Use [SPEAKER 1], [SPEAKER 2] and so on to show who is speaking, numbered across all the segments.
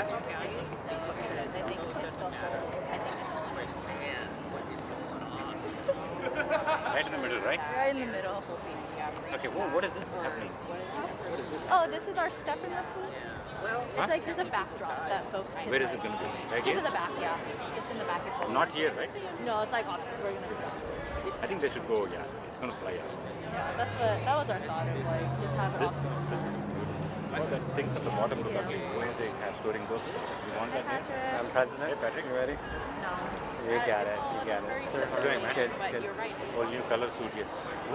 [SPEAKER 1] Placer County because I think it's also, I think it's just like, man, what is going on?
[SPEAKER 2] Right in the middle, right?
[SPEAKER 3] Right in the middle.
[SPEAKER 2] Okay, well, what is this happening? What is this?
[SPEAKER 3] Oh, this is our step in the pool.
[SPEAKER 1] Well,
[SPEAKER 3] It's like just a backdrop that folks can.
[SPEAKER 2] Where is it going to be? Right
[SPEAKER 3] Just in
[SPEAKER 2] here?
[SPEAKER 3] the back, yeah. Just in the back.
[SPEAKER 2] Not here, right?
[SPEAKER 3] No, it's like opposite. We're gonna.
[SPEAKER 2] I think they should go, yeah. It's going to fly out.
[SPEAKER 3] Yeah, that was our thought of like just have it opposite.
[SPEAKER 2] This is beautiful. All the things at the bottom look ugly. Where are they storing those? You want that here?
[SPEAKER 4] I'm president.
[SPEAKER 2] Hey, Patrick, you ready?
[SPEAKER 3] No.
[SPEAKER 4] You got it. You got it. Sure.
[SPEAKER 2] It's going, man.
[SPEAKER 4] Good.
[SPEAKER 1] but
[SPEAKER 4] Good.
[SPEAKER 1] you're right.
[SPEAKER 2] Whole new color suit here.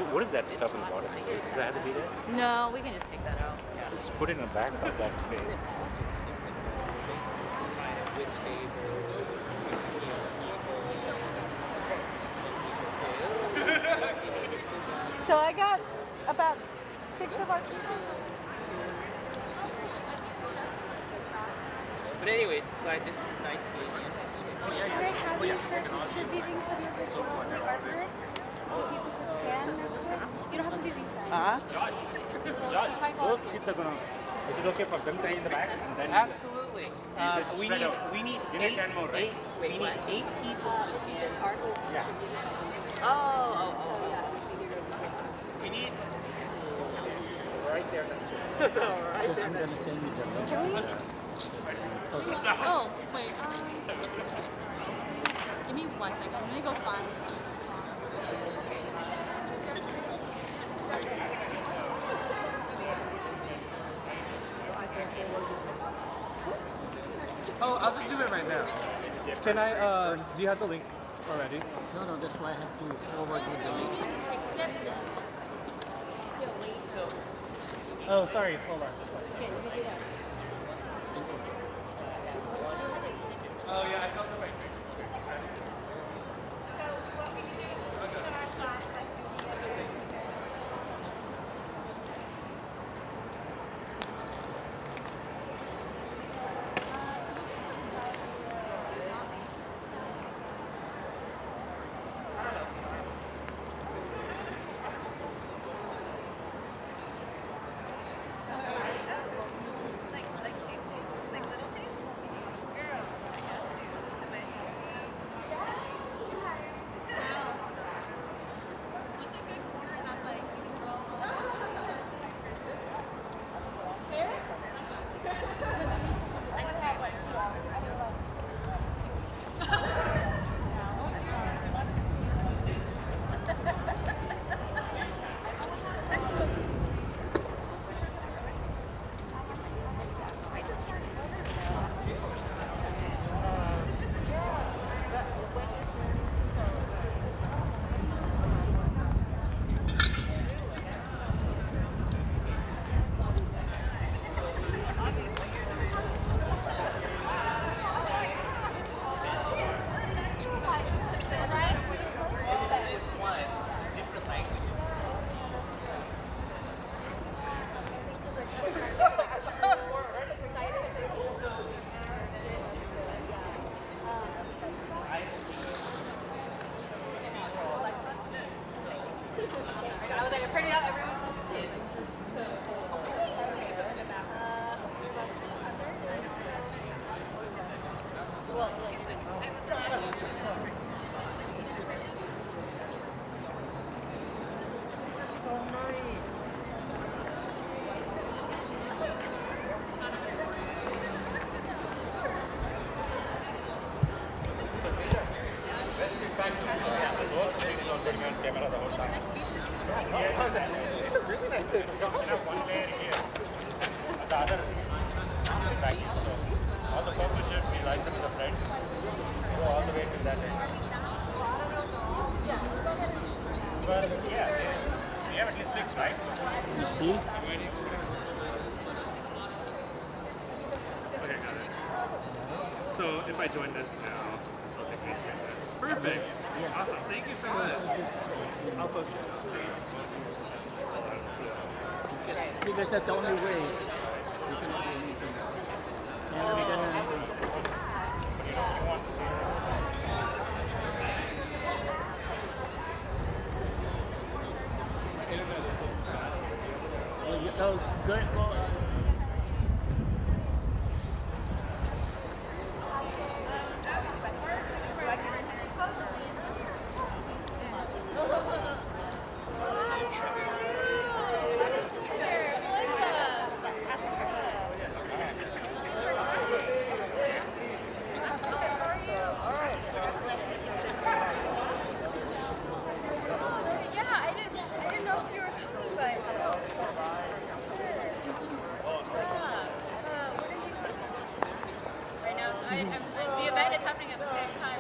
[SPEAKER 2] What is that stuff in the bottom? Does that have to be there?
[SPEAKER 3] No, we can just take that out.
[SPEAKER 2] Just put it in the back of that space.
[SPEAKER 3] So I got about 6 of our t-shirts.
[SPEAKER 1] But anyways, it's nice seeing you.
[SPEAKER 5] We're having start distributing some of this lovely artwork so people can scan. You don't have to do these sides.
[SPEAKER 2] Those kids are going to... Is it okay for them to be in the back? And then
[SPEAKER 1] Absolutely. We need
[SPEAKER 2] You need 10 more, right?
[SPEAKER 1] we need 8 people.
[SPEAKER 5] This art was distributed.
[SPEAKER 1] Oh.
[SPEAKER 5] So yeah.
[SPEAKER 1] We need right there. Right there.
[SPEAKER 4] I'm going to send you the
[SPEAKER 3] Can we? Oh, wait. Give me 1 second. Let me go find.
[SPEAKER 6] Oh, I'll just do it right now. Can I, do you have the link already?
[SPEAKER 4] No, that's why I have to forward you
[SPEAKER 5] You didn't accept it. Still wait.
[SPEAKER 6] Oh, sorry, hold on.
[SPEAKER 5] Okay, you did that.
[SPEAKER 6] Oh yeah, I felt the right. So if I join this now, I'll take these. Perfect. Awesome. Thank you so much. I'll post it.
[SPEAKER 4] See, that's the only way. You cannot do anything. And we're gonna. Oh, good. Well,
[SPEAKER 5] the event is happening at the same time.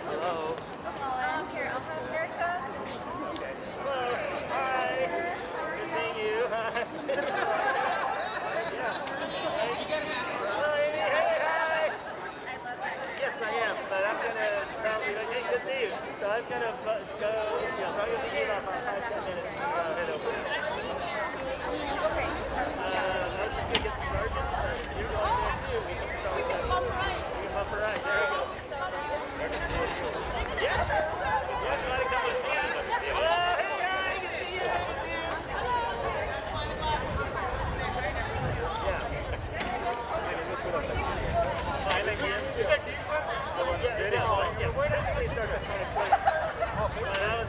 [SPEAKER 7] Hello.
[SPEAKER 5] Here, I'll have Erica.
[SPEAKER 7] Hello. Hi. Good seeing you. Hi. Hello, Amy. Hey, hi. Yes, I am, but I'm gonna probably. Hey, good to see you. So I'm gonna go. So I'm gonna be about 5-10 minutes. Head over there. I was just gonna get the sergeant. You're going there too. We can bump a ride. We can bump a ride. There you go. Yeah. Yeah, try to come with me. Oh, hey, hi. Good to see you. Good to see you. Yeah. Hi, thank you. Is that deep? Yeah. Where did they start? But I was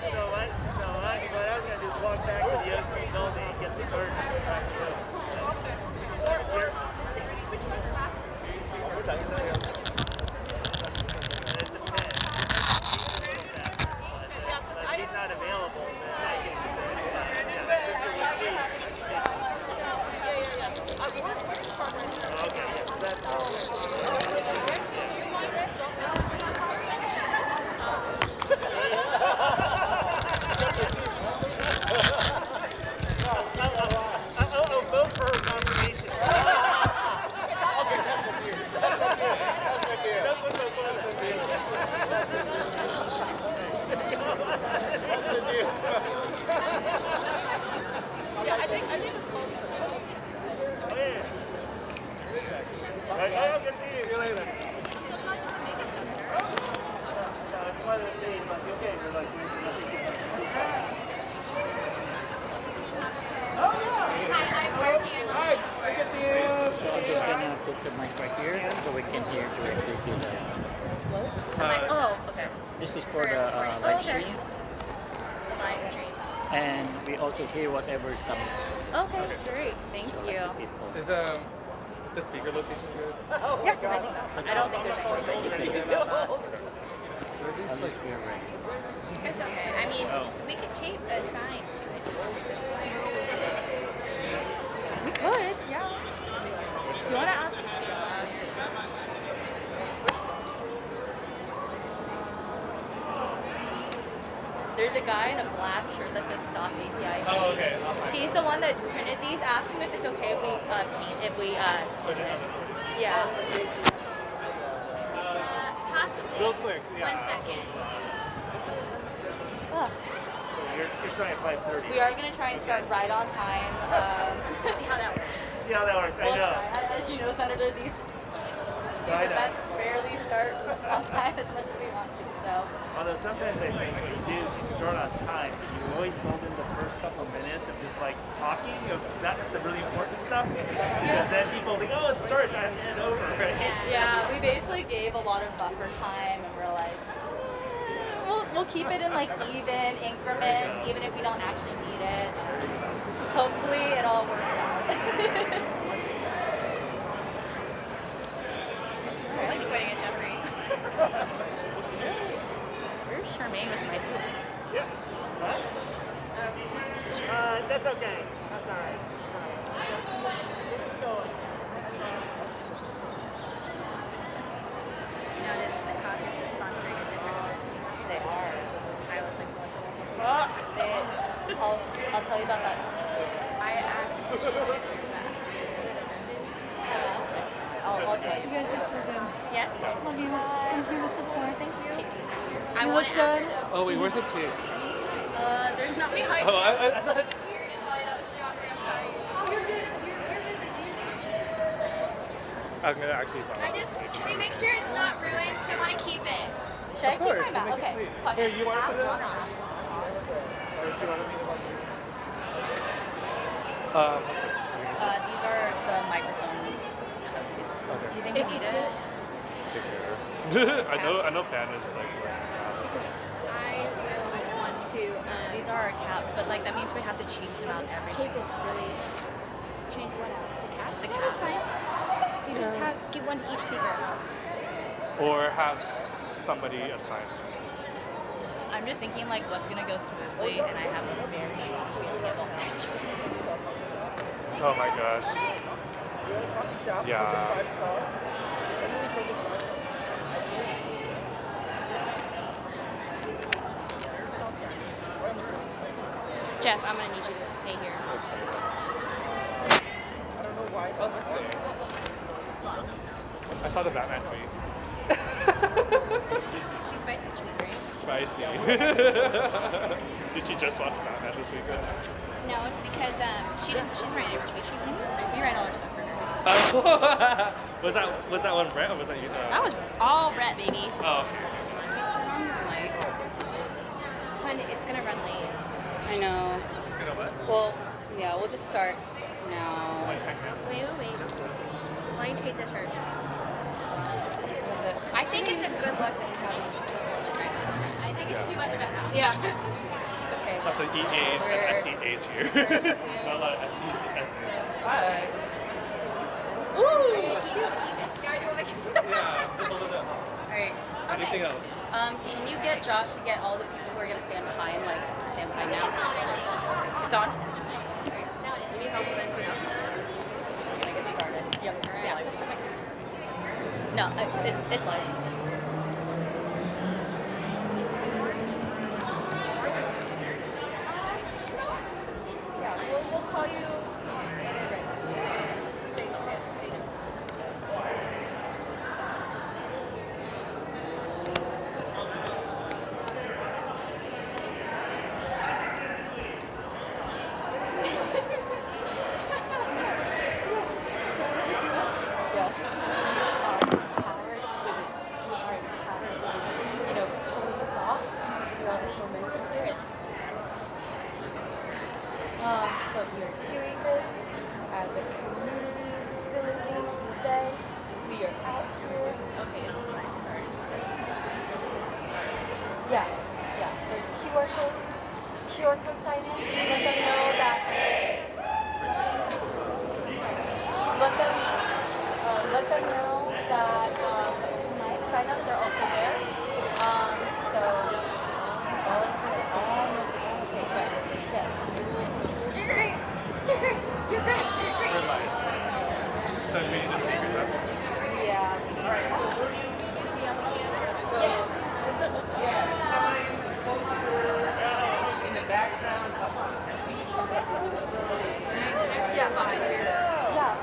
[SPEAKER 7] what I was gonna do is walk back to the Yosemite building and get the sergeant back to the he's not available, then I can okay, yeah, that's I'll vote for her confirmation. That's what's so fun to me.
[SPEAKER 3] Yeah, I think it's close.
[SPEAKER 7] Oh, yeah. Right, I'll get to you. See you later. It's one of the things, like, okay, we're like,
[SPEAKER 5] Hi, I'm Margie.
[SPEAKER 7] Hi, I get to you.
[SPEAKER 4] So I'm just gonna put the mic right here so we can hear directly to the.
[SPEAKER 3] Oh, okay.
[SPEAKER 4] This is for the live stream,
[SPEAKER 5] The live stream.
[SPEAKER 4] and we also hear whatever is coming.
[SPEAKER 3] Okay, great. Thank you.
[SPEAKER 4] People.
[SPEAKER 6] Is the speaker location good?
[SPEAKER 3] Yeah, I think that's fine. I don't think there's anything.
[SPEAKER 4] Unless we are ready.
[SPEAKER 5] It's okay. I mean, we could tape a sign to it.
[SPEAKER 3] We could, yeah. Do you want to ask? There's a guy in a black shirt that says "Stop API."
[SPEAKER 6] Oh, okay. I'll find
[SPEAKER 3] He's the one that printed these. Ask him if it's okay if we yeah.
[SPEAKER 5] Possibly.
[SPEAKER 7] Real quick, yeah.
[SPEAKER 5] 1 second.
[SPEAKER 3] Oh,
[SPEAKER 7] You're starting at 5:30.
[SPEAKER 3] we are gonna try and start right on time.
[SPEAKER 5] See how that works.
[SPEAKER 7] See how that works? I
[SPEAKER 3] We'll
[SPEAKER 7] know.
[SPEAKER 3] try. As you know, Senator, these
[SPEAKER 7] I know.
[SPEAKER 3] events barely start on time as much as we want to. So
[SPEAKER 7] Although sometimes I think what you do is you start on time, but you always build in the first couple minutes of just like talking of that the really important stuff, because then people think, oh, it starts, I'm end over, right?
[SPEAKER 3] yeah, we basically gave a lot of buffer time, and we're like, we'll keep it in like even increments, even if we don't actually need it. Hopefully, it all works out. I like pointing at Jeffrey. Where's Charmaine with my boots?
[SPEAKER 7] Yeah. What? That's okay. That's all right.
[SPEAKER 5] Notice the coffee is sponsoring a different.
[SPEAKER 3] They are. I was like, fuck. I'll tell you about that.
[SPEAKER 5] I asked if she would answer back.
[SPEAKER 3] I'll tell you.
[SPEAKER 8] You guys did so good.
[SPEAKER 5] Yes?
[SPEAKER 8] Love you. Thank you for the support. Thank you.
[SPEAKER 5] Take 2.
[SPEAKER 8] You look good.
[SPEAKER 6] Oh wait, where's the tape?
[SPEAKER 3] There's not behind.
[SPEAKER 6] Oh, I thought. I'm gonna actually follow.
[SPEAKER 5] I just see, make sure it's not ruined, so I want to keep it.
[SPEAKER 3] Should I keep my mouth? Okay.
[SPEAKER 6] Here, you want to put it on? What's this?
[SPEAKER 3] These are the microphone covers. Do you think
[SPEAKER 5] If
[SPEAKER 3] we
[SPEAKER 5] you
[SPEAKER 3] need
[SPEAKER 5] do,
[SPEAKER 3] it?
[SPEAKER 6] I know Pan is like wearing his mask.
[SPEAKER 5] because I will want to.
[SPEAKER 3] These are our caps, but like that means we have to change them out
[SPEAKER 5] This
[SPEAKER 3] every
[SPEAKER 5] tape
[SPEAKER 3] single
[SPEAKER 5] is really. Change what out? The caps?
[SPEAKER 3] The
[SPEAKER 5] No, that's
[SPEAKER 3] caps.
[SPEAKER 5] fine. You just have give one to each speaker.
[SPEAKER 6] Or have somebody assigned to this.
[SPEAKER 3] I'm just thinking like what's gonna go smoothly, and I have a very short schedule.
[SPEAKER 6] Oh my gosh. Yeah.
[SPEAKER 8] Jeff, I'm gonna need you to stay here.
[SPEAKER 6] I saw the Batman tweet.
[SPEAKER 8] She's spicy tweet, right?
[SPEAKER 6] Spicy. Did she just watch Batman this weekend?
[SPEAKER 8] No, it's because she didn't. She's writing every tweet. We write all our stuff for her.
[SPEAKER 6] Oh. was that one Brett or was that you?
[SPEAKER 8] That was all Brett, baby.
[SPEAKER 6] Oh, okay.
[SPEAKER 8] You turn on the mic. Honey, it's gonna run late. Just
[SPEAKER 9] I know.
[SPEAKER 6] It's gonna what?
[SPEAKER 9] Well, yeah, we'll just start now.
[SPEAKER 8] wait. Why don't you take this shirt? I think it's a good look that we're having just a woman right now.
[SPEAKER 3] I think it's too much of a hassle.
[SPEAKER 8] Yeah. Okay.
[SPEAKER 6] Lots of EAs and SEAs here. Not a lot of SEs. Hi.
[SPEAKER 8] Ooh.
[SPEAKER 6] Yeah, just hold it up.
[SPEAKER 8] Alright.
[SPEAKER 6] Anything else?
[SPEAKER 8] Can you get Josh to get all the people who are gonna stand behind, like, to stand behind now? It's on. Need help with anything else?
[SPEAKER 3] Let's get started. Yep.
[SPEAKER 8] Yeah.
[SPEAKER 3] No, it's live.
[SPEAKER 8] Yeah, we'll call you. Stay.
[SPEAKER 3] Yes. Pulling this off, see all this momentum here. But we're doing this as a community building event. We are out here. Okay, sorry. Yeah. There's a QR code. QR code sign in. Let them know that. Let them know that the open mic signups are also there. So all okay, good. Yes. You're great.
[SPEAKER 6] We're live. Send me the speakers up.
[SPEAKER 3] Yeah.
[SPEAKER 7] In the background,
[SPEAKER 8] Yeah, behind here.
[SPEAKER 3] Yeah.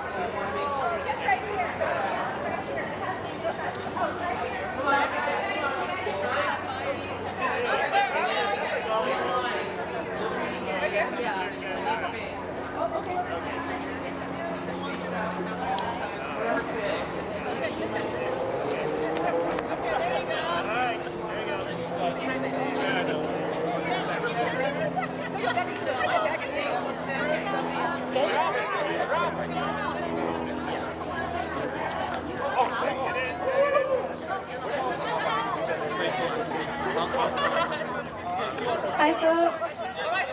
[SPEAKER 3] Hi, folks.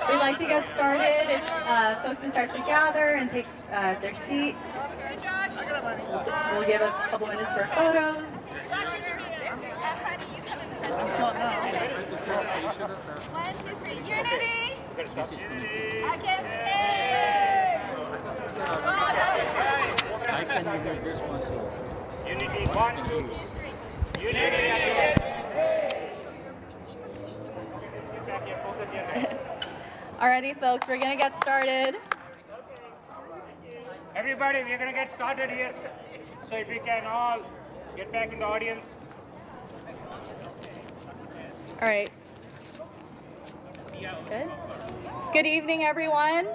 [SPEAKER 3] We'd like to get started. If folks can start to gather and take their seats, we'll give a couple minutes for photos.
[SPEAKER 5] One, two, three. Unity against hate.
[SPEAKER 7] Unity, 1, 2, 3. Unity.
[SPEAKER 3] Alrighty, folks, we're gonna get started.
[SPEAKER 7] Everybody, we're going to get started here. So if we can all get back in the audience.
[SPEAKER 3] All right. Good. Good evening, everyone.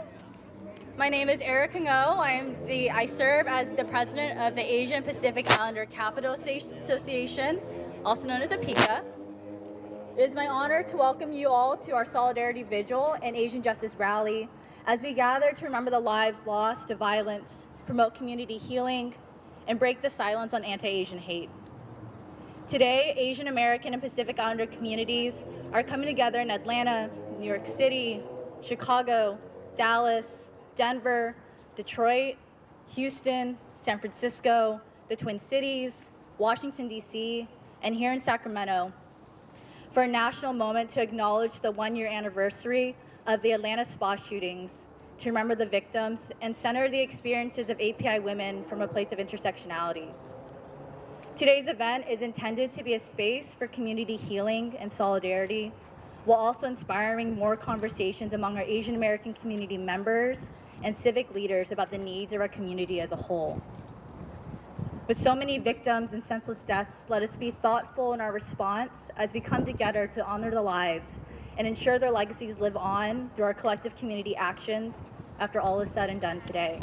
[SPEAKER 3] My name is Erica Ngo. I serve as the president of the Asian Pacific Islander Capital Association, also known as APICA. It is my honor to welcome you all to our Solidarity Vigil and Asian Justice Rally as we gather to remember the lives lost to violence, promote community healing, and break the silence on anti-Asian hate. Today, Asian American and Pacific Islander communities are coming together in Atlanta, New York City, Chicago, Dallas, Denver, Detroit, Houston, San Francisco, the Twin Cities, Washington, D.C., and here in Sacramento for a national moment to acknowledge the one-year anniversary of the Atlanta spa shootings, to remember the victims, and center the experiences of API women from a place of intersectionality. Today's event is intended to be a space for community healing and solidarity, while also inspiring more conversations among our Asian American community members and civic leaders about the needs of our community as a whole. With so many victims and senseless deaths, let us be thoughtful in our response as we come together to honor the lives and ensure their legacies live on through our collective community actions after all is said and done today.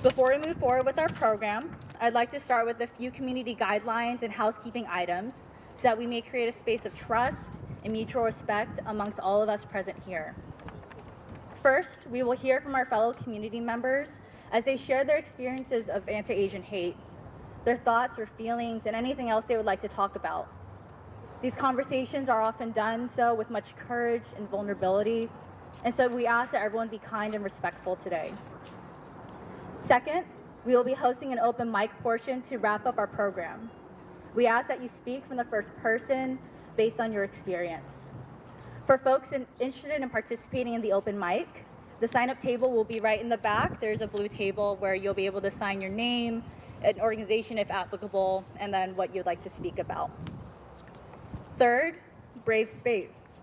[SPEAKER 3] Before we move forward with our program, I'd like to start with a few community guidelines and housekeeping items so that we may create a space of trust and mutual respect amongst all of us present here. First, we will hear from our fellow community members as they share their experiences of anti-Asian hate, their thoughts or feelings, and anything else they would like to talk about. These conversations are often done so with much courage and vulnerability, and so we ask that everyone be kind and respectful today. Second, we will be hosting an open mic portion to wrap up our program. We ask that you speak from the first person based on your experience. For folks interested in participating in the open mic, the sign-up table will be right in the back. There's a blue table where you'll be able to sign your name, an organization if applicable, and then what you'd like to speak about. Third, brave space.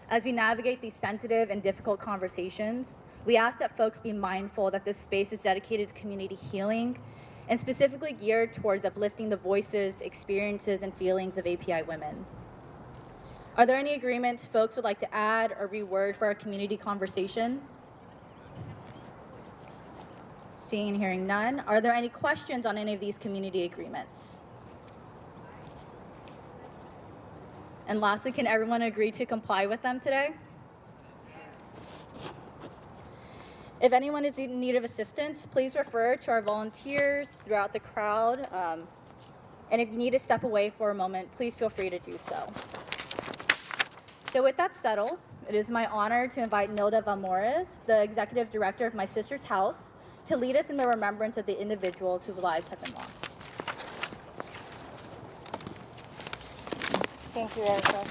[SPEAKER 3] As we navigate these sensitive and difficult conversations, we ask that folks be mindful that this space is dedicated to community healing and specifically geared towards uplifting the voices, experiences, and feelings of API women. Are there any agreements folks would like to add or reword for our community conversation? Seeing and hearing none, are there any questions on any of these community agreements? And lastly, can everyone agree to comply with them today? If anyone is in need of assistance, please refer to our volunteers throughout the crowd. And if you need to step away for a moment, please feel free to do so. So with that settled, it is my honor to invite Nilda Valmores, the Executive Director of My Sister's House, to lead us in the remembrance of the individuals whose lives have been lost.
[SPEAKER 10] Thank you, Erica.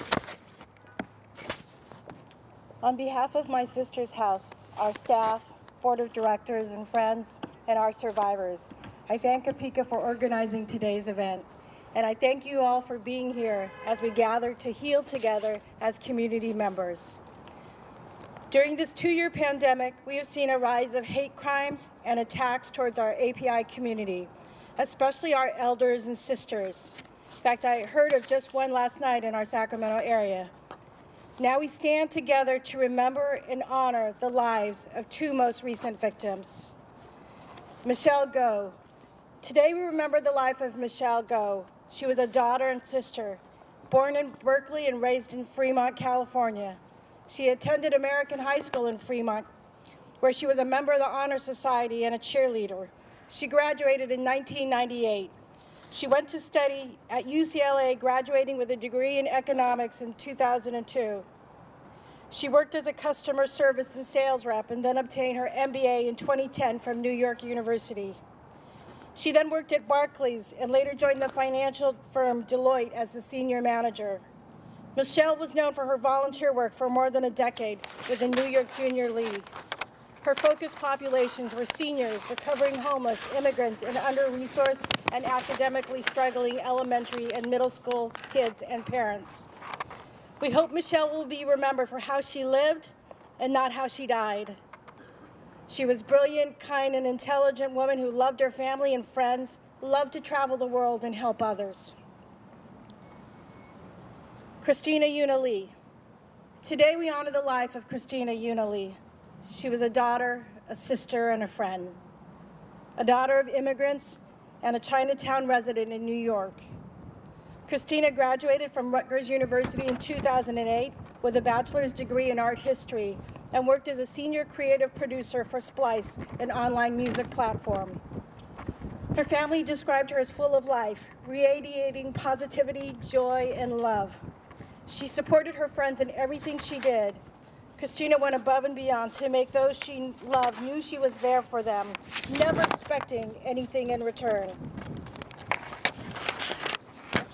[SPEAKER 10] On behalf of My Sister's House, our staff, board of directors and friends, and our survivors, I thank Apika for organizing today's event. And I thank you all for being here as we gather to heal together as community members. During this 2-year pandemic, we have seen a rise of hate crimes and attacks towards our API community, especially our elders and sisters. In fact, I heard of just one last night in our Sacramento area. Now we stand together to remember and honor the lives of 2 most recent victims. Michelle Go. Today we remember the life of Michelle Go. She was a daughter and sister, born in Berkeley and raised in Fremont, California. She attended American High School in Fremont, where she was a member of the Honor Society and a cheerleader. She graduated in 1998. She went to study at UCLA, graduating with a degree in economics in 2002. She worked as a customer service and sales rep and then obtained her MBA in 2010 from New York University. She then worked at Barclays and later joined the financial firm Deloitte as the senior manager. Michelle was known for her volunteer work for more than a decade with the New York Junior League. Her focus populations were seniors, recovering homeless, immigrants, and under-resourced and academically struggling elementary and middle school kids and parents. We hope Michelle will be remembered for how she lived and not how she died. She was a brilliant, kind, and intelligent woman who loved her family and friends, loved to travel the world and help others. Christina Yuna Lee. Today we honor the life of Christina Yuna Lee. She was a daughter, a sister, and a friend. A daughter of immigrants and a Chinatown resident in New York. Christina graduated from Rutgers University in 2008 with a bachelor's degree in art history and worked as a senior creative producer for Splice, an online music platform. Her family described her as full of life, radiating positivity, joy, and love. She supported her friends in everything she did. Christina went above and beyond to make those she loved knew she was there for them, never expecting anything in return.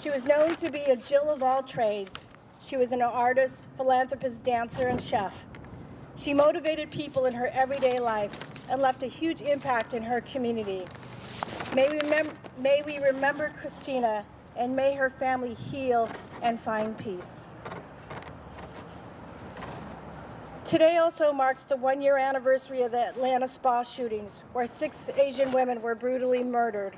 [SPEAKER 10] She was known to be a Jill of all trades. She was an artist, philanthropist, dancer, and chef. She motivated people in her everyday life and left a huge impact in her community. May we remember Christina, and may her family heal and find peace. Today also marks the one-year anniversary of the Atlanta spa shootings, where 6 Asian women were brutally murdered.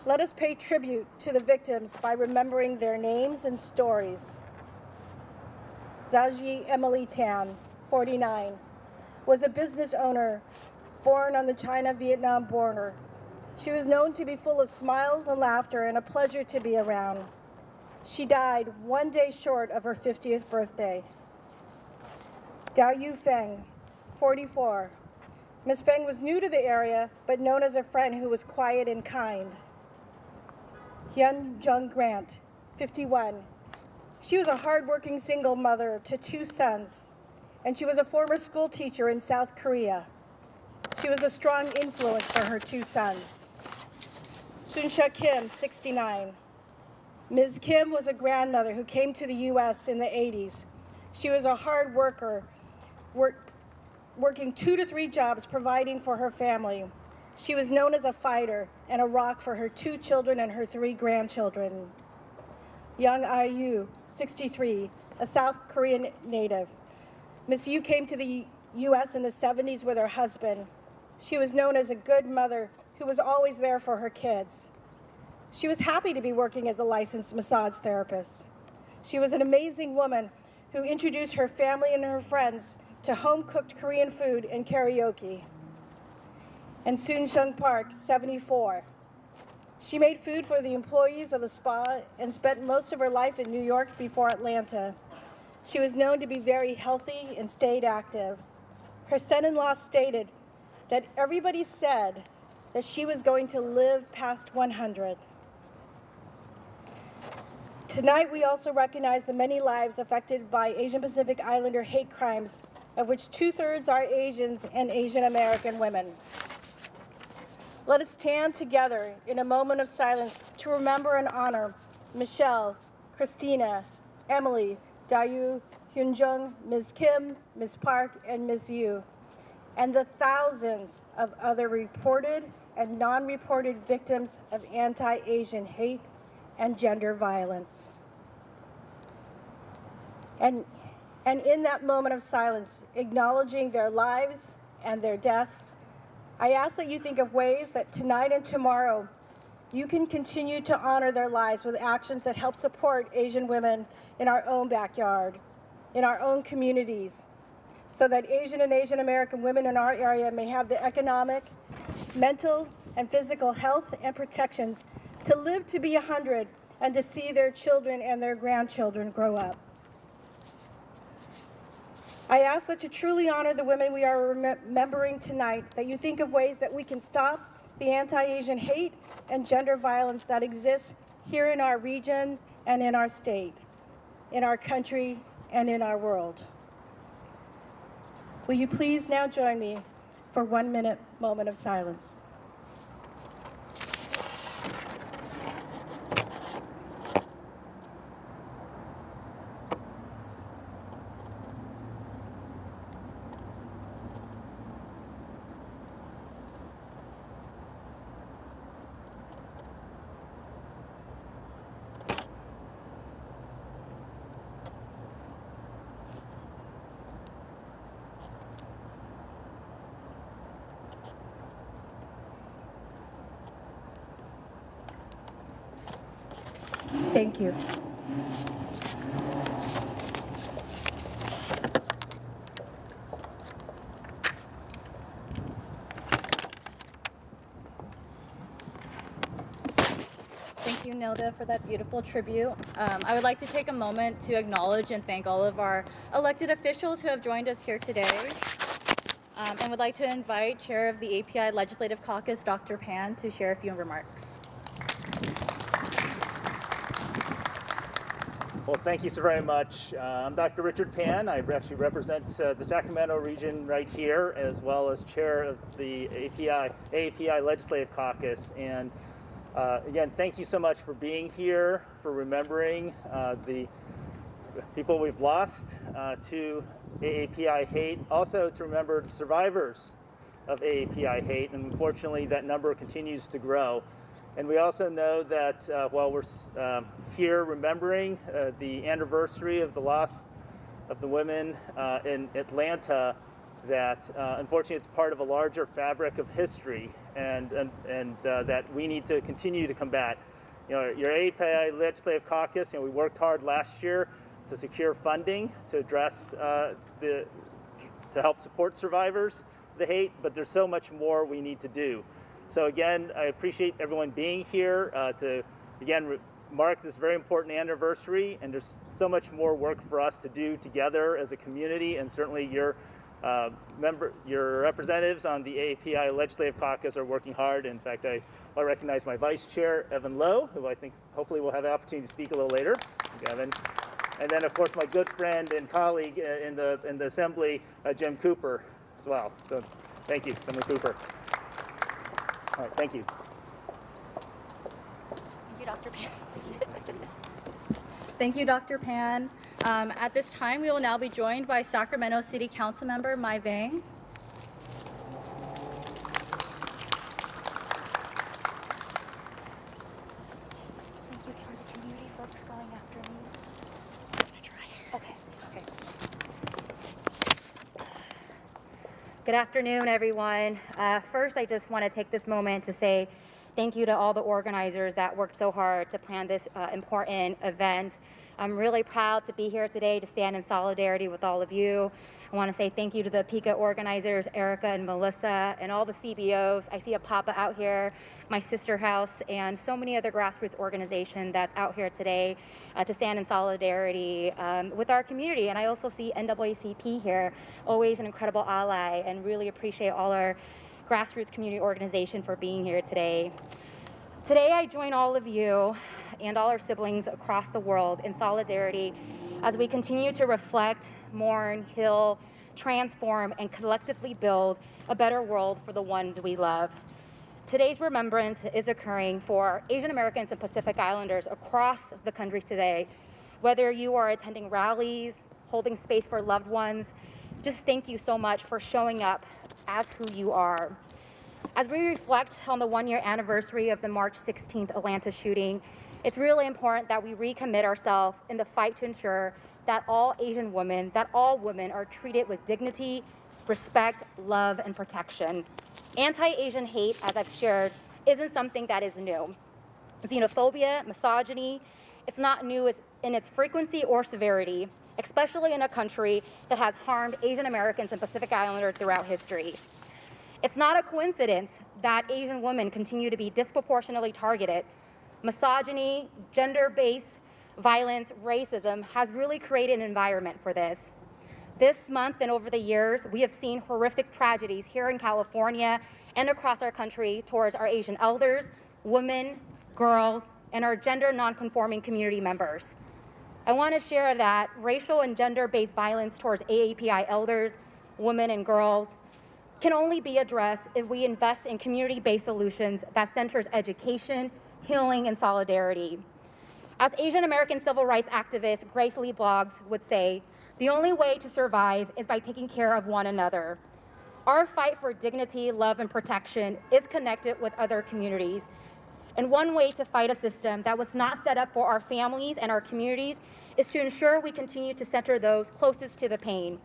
[SPEAKER 10] Let us pay tribute to the victims by remembering their names and stories. Zhaoji Emily Tan, 49, was a business owner born on the China-Vietnam border. She was known to be full of smiles and laughter and a pleasure to be around. She died one day short of her 50th birthday. Dao Yu Feng, 44. Ms. Feng was new to the area, but known as a friend who was quiet and kind. Hyun Jung Grant, 51. She was a hardworking single mother to 2 sons, and she was a former school teacher in South Korea. She was a strong influence for her 2 sons. Sunsha Kim, 69. Ms. Kim was a grandmother who came to the U.S. in the 80s. She was a hard worker, working 2 to 3 jobs, providing for her family. She was known as a fighter and a rock for her 2 children and her 3 grandchildren. Young Ah-yu, 63, a South Korean native. Ms. Yu came to the U.S. in the 70s with her husband. She was known as a good mother who was always there for her kids. She was happy to be working as a licensed massage therapist. She was an amazing woman who introduced her family and her friends to home-cooked Korean food and karaoke. And Soon Shung Park, 74. She made food for the employees of the spa and spent most of her life in New York before Atlanta. She was known to be very healthy and stayed active. Her son-in-law stated that everybody said that she was going to live past 100. Tonight, we also recognize the many lives affected by Asian Pacific Islander hate crimes, of which 2/3 are Asians and Asian American women. Let us stand together in a moment of silence to remember and honor Michelle, Christina, Emily, Dayu, Hyunjung, Ms. Kim, Ms. Park, and Ms. Yu, and the thousands of other reported and non-reported victims of anti-Asian hate and gender violence. And in that moment of silence, acknowledging their lives and their deaths, I ask that you think of ways that tonight and tomorrow you can continue to honor their lives with actions that help support Asian women in our own backyards, in our own communities, so that Asian and Asian American women in our area may have the economic, mental, and physical health and protections to live to be 100 and to see their children and their grandchildren grow up. I ask that to truly honor the women we are remembering tonight, that you think of ways that we can stop the anti-Asian hate and gender violence that exists here in our region and in our state, in our country and in our world. Will you please now join me for 1 minute moment of silence? Thank you. Thank you, Nilda, for that beautiful tribute. I would like to take a moment to acknowledge and thank all of our elected officials who have joined us here today. And would like to invite Chair of the API Legislative Caucus, Dr. Pan, to share a few remarks.
[SPEAKER 7] Well, thank you so very much. I'm Dr. Richard Pan. I actually represent the Sacramento region right here, as well as chair of the API Legislative Caucus. And again, thank you so much for being here, for remembering the people we've lost to AAPI hate, also to remember the survivors of AAPI hate, and unfortunately that number continues to grow. And we also know that while we're here remembering the anniversary of the loss of the women in Atlanta, that unfortunately it's part of a larger fabric of history, and that we need to continue to combat. You know, your AAPI Legislative Caucus, we worked hard last year to secure funding to address to help support survivors of the hate, but there's so much more we need to do. So again, I appreciate everyone being here to, again, mark this very important anniversary, and there's so much more work for us to do together as a community, and certainly your representatives on the AAPI Legislative Caucus are working hard. In fact, I recognize my Vice Chair, Evan Lowe, who I think hopefully will have an opportunity to speak a little later. Thank you, Evan. And then, of course, my good friend and colleague in the Assembly, Jim Cooper, as well. So thank you, Senator Cooper. All right, thank you.
[SPEAKER 3] Thank you, Dr. Pan. Thank you, Dr. Pan. At this time, we will now be joined by Sacramento City Council Member Mai Vang.
[SPEAKER 5] Thank you, County Community folks going after me.
[SPEAKER 3] I'm gonna try. Okay. Good afternoon, everyone. First, I just want to take this moment to say thank you to all the organizers that worked so hard to plan this important event. I'm really proud to be here today to stand in solidarity with all of you. I want to say thank you to the PICA organizers, Erica and Melissa, and all the CBOs. I see a Papa out here, my sister house, and so many other grassroots organizations that's out here today to stand in solidarity with our community. And I also see NAACP here, always an incredible ally, and really appreciate all our grassroots community organization for being here today. Today I join all of you and all our siblings across the world in solidarity as we continue to reflect, mourn, heal, transform, and collectively build a better world for the ones we love. Today's remembrance is occurring for Asian Americans and Pacific Islanders across the country today. Whether you are attending rallies, holding space for loved ones, just thank you so much for showing up as who you are. As we reflect on the one-year anniversary of the March 16th Atlanta shooting, it's really important that we recommit ourselves in the fight to ensure that all Asian women, that all women are treated with dignity, respect, love, and protection. Anti-Asian hate, as I've shared, isn't something that is new. Xenophobia, misogyny, it's not new in its frequency or severity, especially in a country that has harmed Asian Americans and Pacific Islanders throughout history. It's not a coincidence that Asian women continue to be disproportionately targeted. Misogyny, gender-based violence, racism has really created an environment for this. This month and over the years, we have seen horrific tragedies here in California and across our country towards our Asian elders, women, girls, and our gender non-conforming community members. I want to share that racial and gender-based violence towards AAPI elders, women, and girls can only be addressed if we invest in community-based solutions that centers education, healing, and solidarity. As Asian American civil rights activist Grace Lee Boggs would say, the only way to survive is by taking care of one another. Our fight for dignity, love, and protection is connected with other communities. And one way to fight a system that was not set up for our families and our communities is to ensure we continue to center those closest to the pain.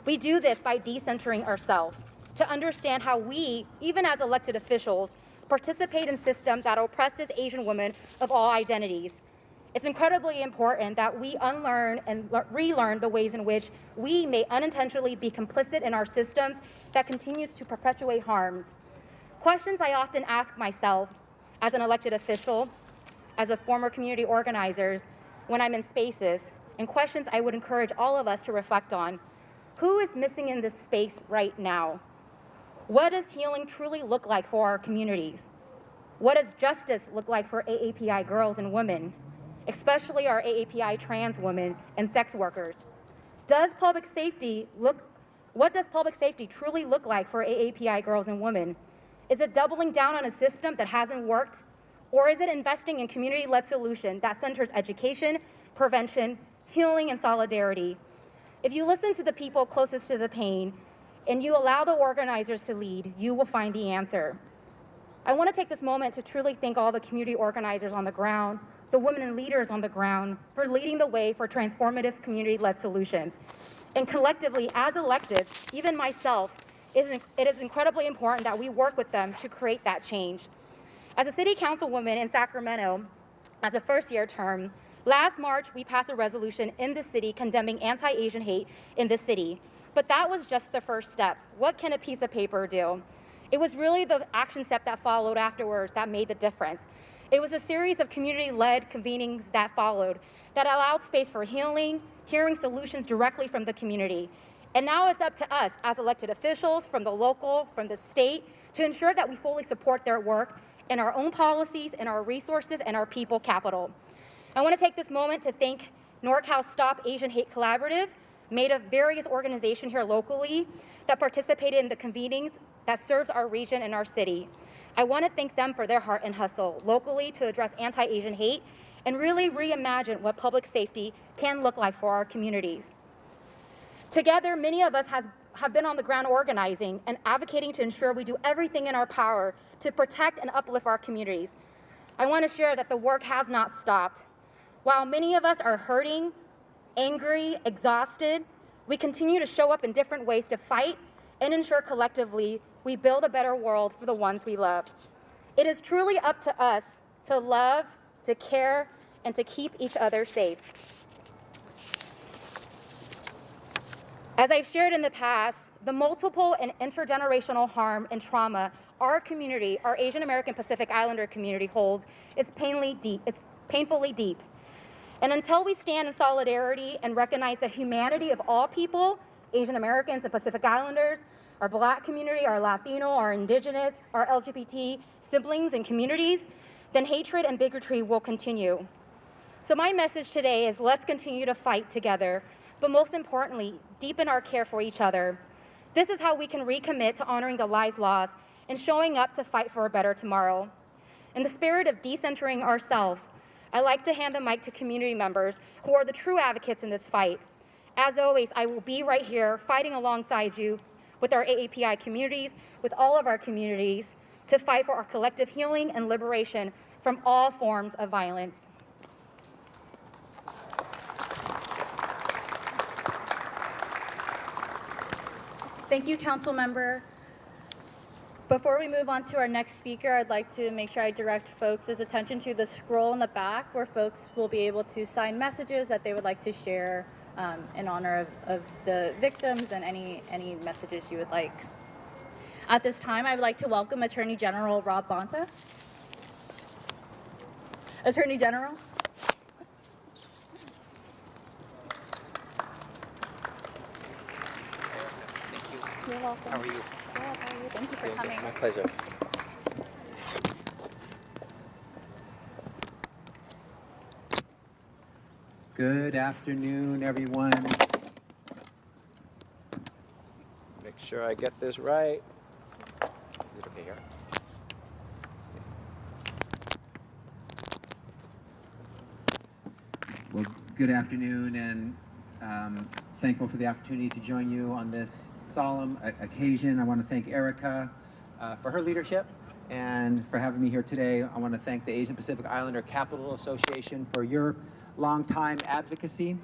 [SPEAKER 3] We do this by decentering ourselves, to understand how we, even as elected officials, participate in systems that oppresses Asian women of all identities. It's incredibly important that we unlearn and relearn the ways in which we may unintentionally be complicit in our systems that continues to perpetuate harms. Questions I often ask myself as an elected official, as a former community organizer, when I'm in spaces, and questions I would encourage all of us to reflect on. Who is missing in this space right now? What does healing truly look like for our communities? What does justice look like for AAPI girls and women, especially our AAPI trans women and sex workers? What does public safety truly look like for AAPI girls and women? Is it doubling down on a system that hasn't worked? Or is it investing in community-led solutions that centers education, prevention, healing, and solidarity?
[SPEAKER 11] If you listen to the people closest to the pain and you allow the organizers to lead, you will find the answer. I want to take this moment to truly thank all the community organizers on the ground, the women and leaders on the ground for leading the way for transformative community-led solutions. And collectively, as elected, even myself, it is incredibly important that we work with them to create that change. As a city councilwoman in Sacramento, as a first-year term, last March we passed a resolution in the city condemning anti-Asian hate in the city. But that was just the first step. What can a piece of paper do? It was really the action step that followed afterwards that made the difference. It was a series of community-led convenings that followed that allowed space for healing, hearing solutions directly from the community. And now it's up to us as elected officials from the local, from the state, to ensure that we fully support their work in our own policies, in our resources, and our people capital. I want to take this moment to thank NorCal Stop Asian Hate Collaborative, made of various organizations here locally that participated in the convenings that serves our region and our city. I want to thank them for their heart and hustle locally to address anti-Asian hate and really reimagine what public safety can look like for our communities. Together, many of us have been on the ground organizing and advocating to ensure we do everything in our power to protect and uplift our communities. I want to share that the work has not stopped. While many of us are hurting, angry, exhausted, we continue to show up in different ways to fight and ensure collectively we build a better world for the ones we love. It is truly up to us to love, to care, and to keep each other safe. As I've shared in the past, the multiple and intergenerational harm and trauma our community, our Asian American Pacific Islander community holds is painfully deep. And until we stand in solidarity and recognize the humanity of all people, Asian Americans and Pacific Islanders, our Black community, our Latino, our Indigenous, our LGBT siblings and communities, then hatred and bigotry will continue. So my message today is let's continue to fight together, but most importantly, deepen our care for each other. This is how we can recommit to honoring the lives lost and showing up to fight for a better tomorrow. In the spirit of decentering ourselves, I'd like to hand the mic to community members who are the true advocates in this fight. As always, I will be right here fighting alongside you with our AAPI communities, with all of our communities, to fight for our collective healing and liberation from all forms of violence. Thank you, Council Member. Before we move on to our next speaker, I'd like to make sure I direct folks' attention to the scroll in the back where folks will be able to sign messages that they would like to share in honor of the victims and any messages you would like. At this time, I would like to welcome Attorney General Rob Bonta. Attorney General. You're welcome.
[SPEAKER 12] How are you?
[SPEAKER 11] Good, how are you? Thank you for coming.
[SPEAKER 12] My pleasure.
[SPEAKER 13] Good afternoon, everyone.
[SPEAKER 12] Make sure I get this right. Is it okay here? Let's see.
[SPEAKER 13] Well, good afternoon, and thankful for the opportunity to join you on this solemn occasion. I want to thank Erica for her leadership and for having me here today. I want to thank the Asian Pacific Islander Capital Association for your longtime advocacy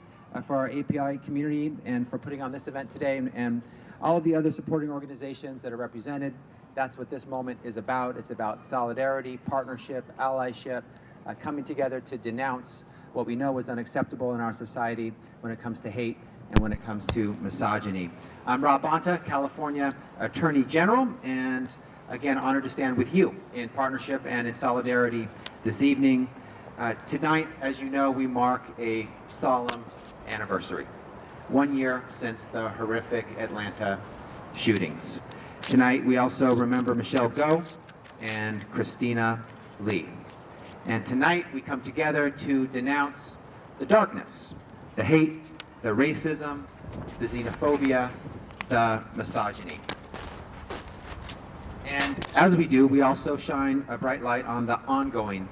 [SPEAKER 13] for our API community and for putting on this event today, and all of the other supporting organizations that are represented. That's what this moment is about. It's about solidarity, partnership, allyship, coming together to denounce what we know is unacceptable in our society when it comes to hate and when it comes to misogyny. I'm Rob Bonta, California Attorney General, and again, honored to stand with you in partnership and in solidarity this evening. Tonight, as you know, we mark a solemn anniversary. 1 year since the horrific Atlanta shootings. Tonight, we also remember Michelle Go and Christina Lee. And tonight, we come together to denounce the darkness, the hate, the racism, the xenophobia, the misogyny. And as we do, we also shine a bright light on the ongoing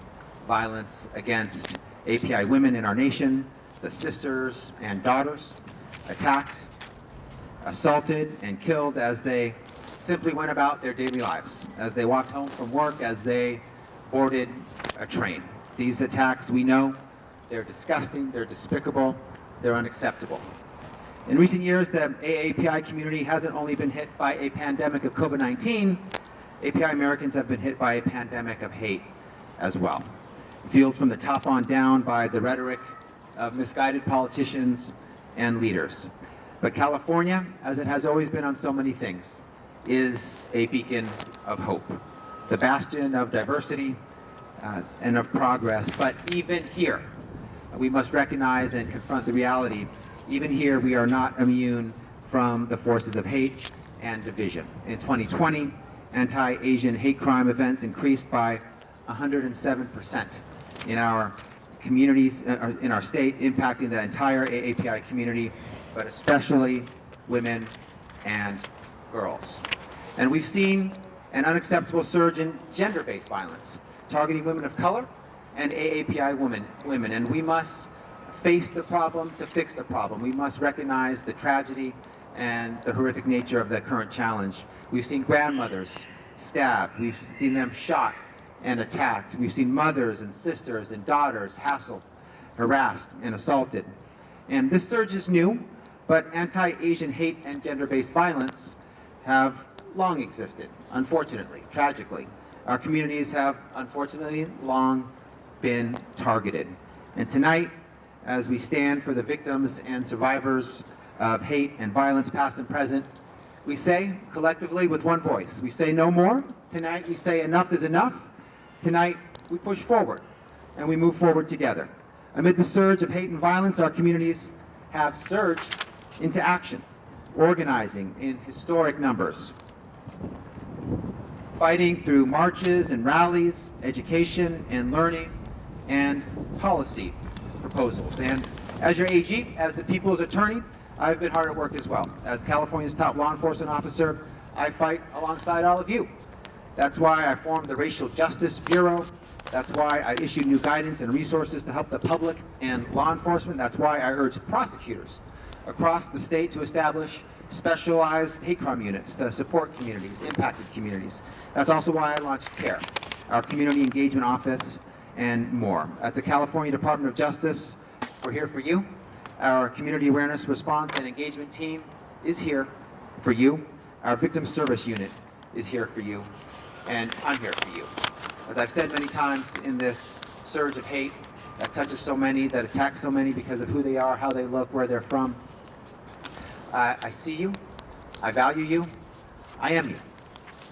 [SPEAKER 13] violence against API women in our nation, the sisters and daughters attacked, assaulted, and killed as they simply went about their daily lives, as they walked home from work, as they boarded a train. These attacks, we know, they're disgusting, they're despicable, they're unacceptable. In recent years, the AAPI community hasn't only been hit by a pandemic of COVID-19, API Americans have been hit by a pandemic of hate as well, fueled from the top on down by the rhetoric of misguided politicians and leaders. But California, as it has always been on so many things, is a beacon of hope, the bastion of diversity and of progress. But even here, we must recognize and confront the reality. Even here, we are not immune from the forces of hate and division. In 2020, anti-Asian hate crime events increased by 107% in our communities, in our state, impacting the entire AAPI community, but especially women and girls. And we've seen an unacceptable surge in gender-based violence, targeting women of color and AAPI women. And we must face the problem to fix the problem. We must recognize the tragedy and the horrific nature of the current challenge. We've seen grandmothers stabbed. We've seen them shot and attacked. We've seen mothers and sisters and daughters hassled, harassed, and assaulted. And this surge is new, but anti-Asian hate and gender-based violence have long existed, unfortunately, tragically. Our communities have, unfortunately, long been targeted. And tonight, as we stand for the victims and survivors of hate and violence, past and present, we say collectively with one voice, we say no more. Tonight we say enough is enough. Tonight we push forward and we move forward together. Amid the surge of hate and violence, our communities have surged into action, organizing in historic numbers, fighting through marches and rallies, education and learning, and policy proposals. And as your AG, as the people's attorney, I've been hard at work as well. As California's top law enforcement officer, I fight alongside all of you. That's why I formed the Racial Justice Bureau. That's why I issued new guidance and resources to help the public and law enforcement. That's why I urge prosecutors across the state to establish specialized hate crime units to support communities, impacted communities. That's also why I launched CARE, our Community Engagement Office, and more. At the California Department of Justice, we're here for you. Our Community Awareness Response and Engagement Team is here for you. Our Victim Service Unit is here for you, and I'm here for you. As I've said many times in this surge of hate that touches so many, that attacks so many because of who they are, how they look, where they're from, I see you, I value you, I am you.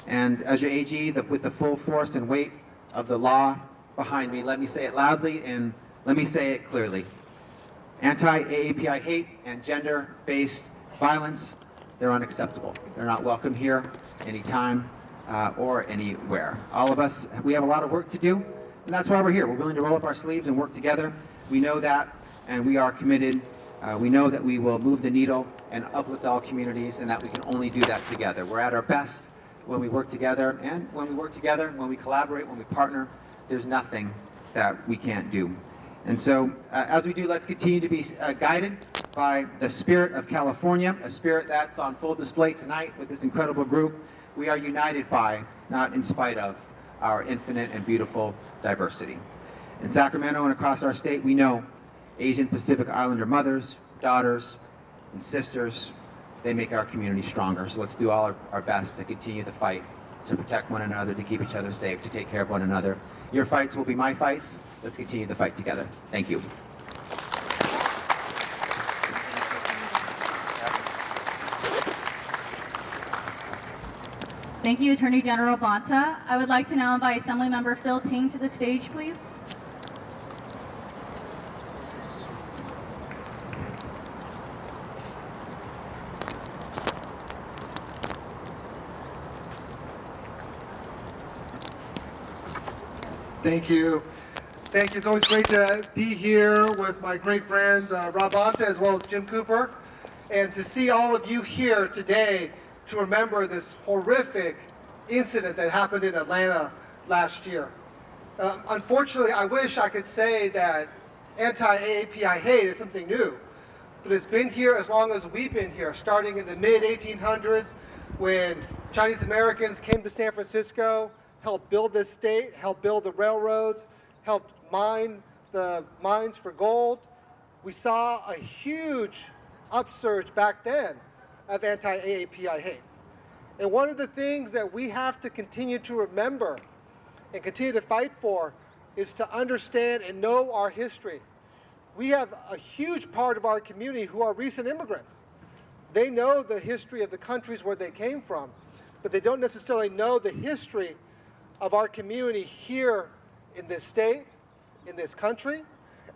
[SPEAKER 13] And as your AG, with the full force and weight of the law behind me, let me say it loudly and let me say it clearly. Anti-AAPI hate and gender-based violence, they're unacceptable. They're not welcome here, anytime, or anywhere. All of us, we have a lot of work to do, and that's why we're here. We're willing to roll up our sleeves and work together. We know that, and we are committed. We know that we will move the needle and uplift all communities, and that we can only do that together. We're at our best when we work together, and when we work together, when we collaborate, when we partner, there's nothing that we can't do. And so, as we do, let's continue to be guided by the spirit of California, a spirit that's on full display tonight with this incredible group. We are united by, not in spite of, our infinite and beautiful diversity. In Sacramento and across our state, we know Asian Pacific Islander mothers, daughters, and sisters, they make our community stronger. So let's do all our best to continue the fight, to protect one another, to keep each other safe, to take care of one another. Your fights will be my fights. Let's continue the fight together. Thank you.
[SPEAKER 3] Thank you, Attorney General Bonta. I would like to now invite Assemblymember Phil Ting to the stage, please.
[SPEAKER 14] Thank you. Thank you. It's always great to be here with my great friend Rob Bonta, as well as Jim Cooper, and to see all of you here today to remember this horrific incident that happened in Atlanta last year. Unfortunately, I wish I could say that anti-AAPI hate is something new, but it's been here as long as we've been here, starting in the mid-1800s when Chinese Americans came to San Francisco, helped build this state, helped build the railroads, helped mine the mines for gold. We saw a huge upsurge back then of anti-AAPI hate. And one of the things that we have to continue to remember and continue to fight for is to understand and know our history. We have a huge part of our community who are recent immigrants. They know the history of the countries where they came from, but they don't necessarily know the history of our community here in this state, in this country.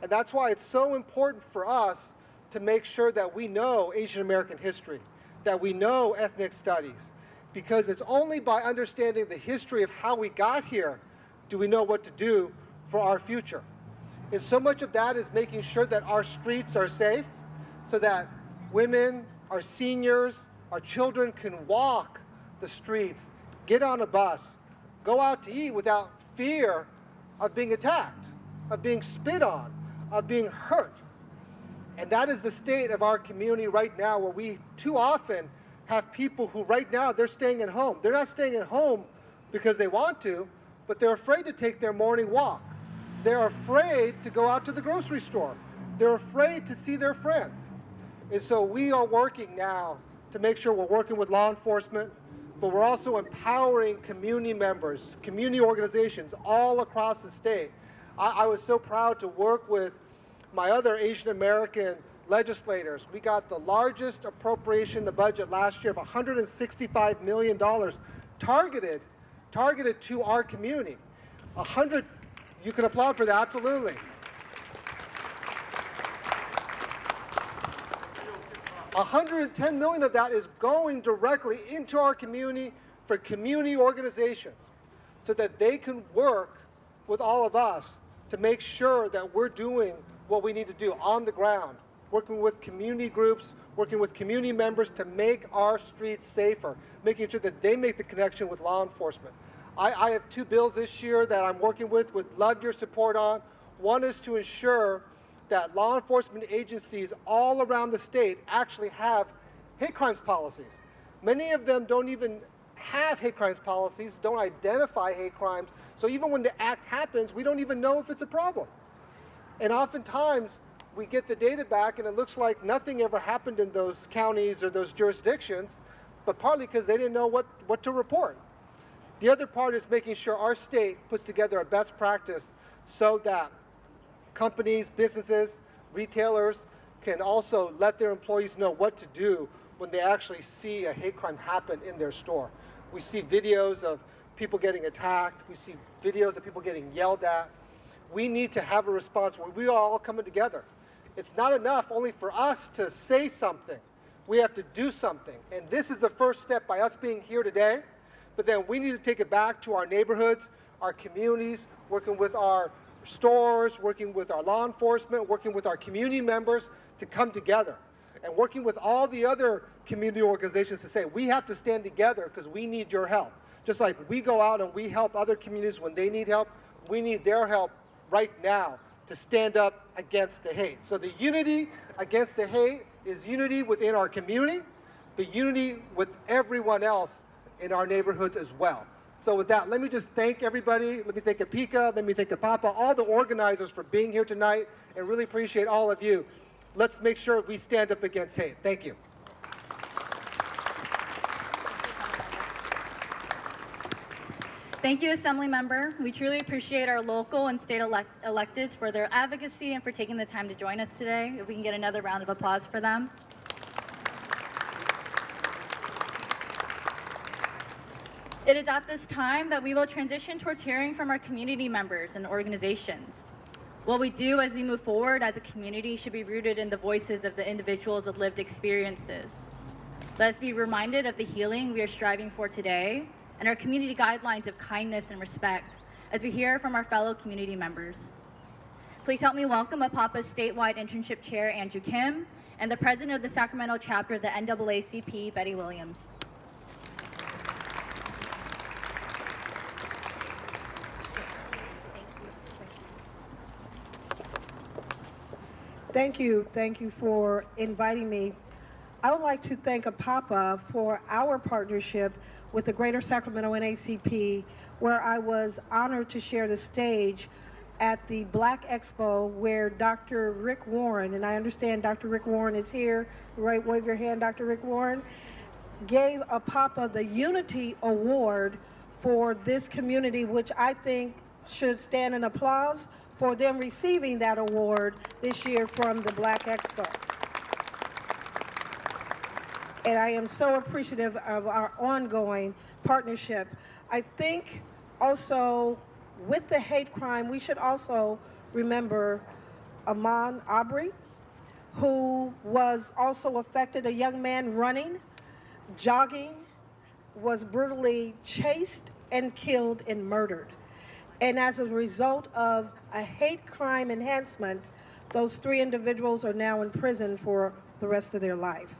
[SPEAKER 14] And that's why it's so important for us to make sure that we know Asian American history, that we know ethnic studies, because it's only by understanding the history of how we got here do we know what to do for our future. And so much of that is making sure that our streets are safe so that women, our seniors, our children can walk the streets, get on a bus, go out to eat without fear of being attacked, of being spit on, of being hurt. And that is the state of our community right now, where we too often have people who right now they're staying at home. They're not staying at home because they want to, but they're afraid to take their morning walk. They're afraid to go out to the grocery store. They're afraid to see their friends. And so we are working now to make sure we're working with law enforcement, but we're also empowering community members, community organizations all across the state. I was so proud to work with my other Asian American legislators. We got the largest appropriation in the budget last year of $165 million targeted to our community. You can applaud for that, absolutely. $110 million of that is going directly into our community for community organizations so that they can work with all of us to make sure that we're doing what we need to do on the ground, working with community groups, working with community members to make our streets safer, making sure that they make the connection with law enforcement. I have 2 bills this year that I'm working with, would love your support on. One is to ensure that law enforcement agencies all around the state actually have hate crimes policies. Many of them don't even have hate crimes policies, don't identify hate crimes, so even when the act happens, we don't even know if it's a problem. And oftentimes, we get the data back and it looks like nothing ever happened in those counties or those jurisdictions, but partly because they didn't know what to report. The other part is making sure our state puts together a best practice so that companies, businesses, retailers can also let their employees know what to do when they actually see a hate crime happen in their store. We see videos of people getting attacked. We see videos of people getting yelled at. We need to have a response where we are all coming together. It's not enough only for us to say something. We have to do something. And this is the first step by us being here today. But then we need to take it back to our neighborhoods, our communities, working with our stores, working with our law enforcement, working with our community members to come together. And working with all the other community organizations to say, we have to stand together because we need your help. Just like we go out and we help other communities when they need help, we need their help right now to stand up against the hate. So the unity against the hate is unity within our community, but unity with everyone else in our neighborhoods as well. So with that, let me just thank everybody. Let me thank Apika, let me thank Papa, all the organizers for being here tonight, and really appreciate all of you. Let's make sure we stand up against hate. Thank you.
[SPEAKER 3] Thank you, Assembly Member. We truly appreciate our local and state electeds for their advocacy and for taking the time to join us today. If we can get another round of applause for them. It is at this time that we will transition towards hearing from our community members and organizations. What we do as we move forward as a community should be rooted in the voices of the individuals with lived experiences. Let us be reminded of the healing we are striving for today and our community guidelines of kindness and respect as we hear from our fellow community members. Please help me welcome APAPA's statewide internship chair, Andrew Kim, and the president of the Sacramento chapter of the NAACP, Betty Williams.
[SPEAKER 15] Thank you. Thank you for inviting me. I would like to thank APAPA for our partnership with the Greater Sacramento NAACP, where I was honored to share the stage at the Black Expo where Dr. Rick Warren, and I understand Dr. Rick Warren is here, right, wave your hand, Dr. Rick Warren, gave APAPA the Unity Award for this community, which I think should stand in applause for them receiving that award this year from the Black Expo. And I am so appreciative of our ongoing partnership. I think also with the hate crime, we should also remember Ahmaud Arbery, who was also affected, a young man running, jogging, was brutally chased and killed and murdered. And as a result of a hate crime enhancement, those 3 individuals are now in prison for the rest of their life.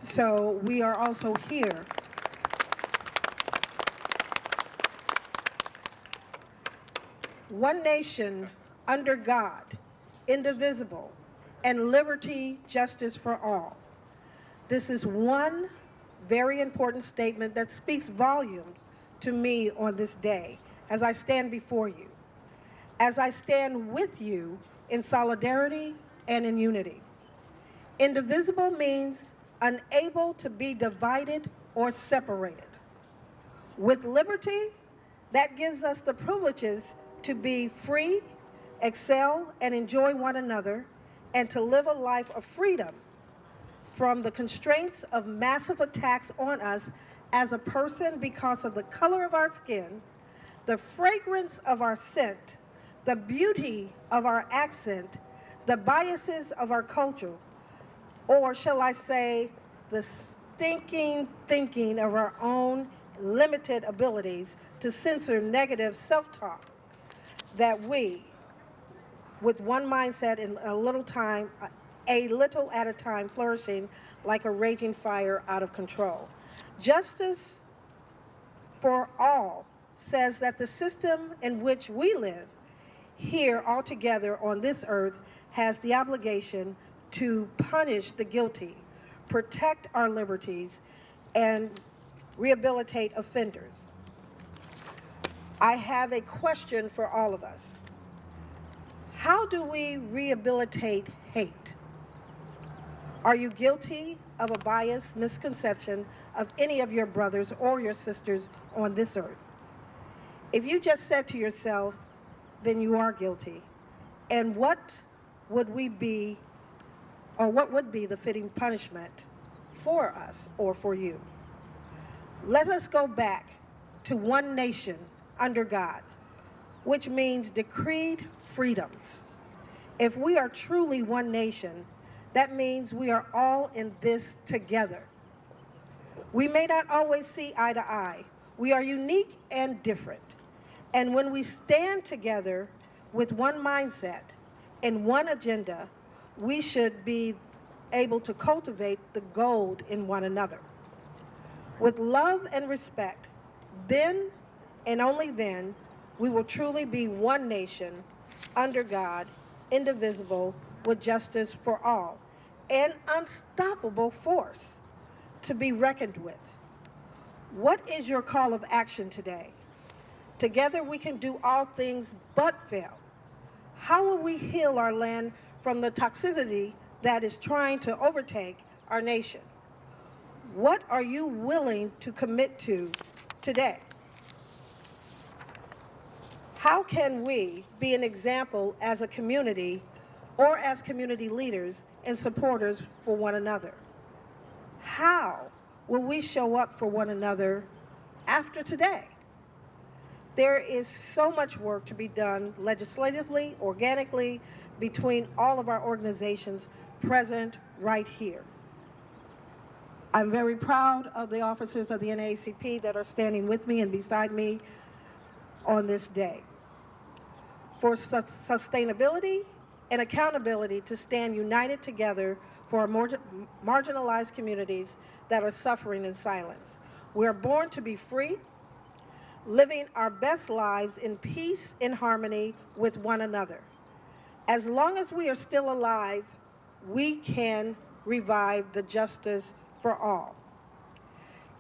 [SPEAKER 15] So we are also here. One nation under God, indivisible, and liberty, justice for all. This is one very important statement that speaks volumes to me on this day as I stand before you, as I stand with you in solidarity and in unity. Indivisible means unable to be divided or separated. With liberty, that gives us the privileges to be free, excel, and enjoy one another, and to live a life of freedom from the constraints of massive attacks on us as a person because of the color of our skin, the fragrance of our scent, the beauty of our accent, the biases of our culture, or shall I say, the stinking thinking of our own limited abilities to censor negative self-talk that we, with one mindset in a little at a time, flourishing like a raging fire out of control. Justice for all says that the system in which we live here all together on this earth has the obligation to punish the guilty, protect our liberties, and rehabilitate offenders. I have a question for all of us. How do we rehabilitate hate? Are you guilty of a biased misconception of any of your brothers or your sisters on this earth? If you just said to yourself, then you are guilty. And what would be the fitting punishment for us or for you? Let us go back to one nation under God, which means decreed freedoms. If we are truly one nation, that means we are all in this together. We may not always see eye to eye. We are unique and different. And when we stand together with one mindset and one agenda, we should be able to cultivate the gold in one another. With love and respect, then and only then, we will truly be one nation under God, indivisible, with justice for all, an unstoppable force to be reckoned with. What is your call of action today? Together we can do all things but fail. How will we heal our land from the toxicity that is trying to overtake our nation? What are you willing to commit to today? How can we be an example as a community or as community leaders and supporters for one another? How will we show up for one another after today? There is so much work to be done legislatively, organically, between all of our organizations present right here. I'm very proud of the officers of the NAACP that are standing with me and beside me on this day. For sustainability and accountability to stand united together for our marginalized communities that are suffering in silence. We are born to be free, living our best lives in peace and harmony with one another. As long as we are still alive, we can revive the justice for all.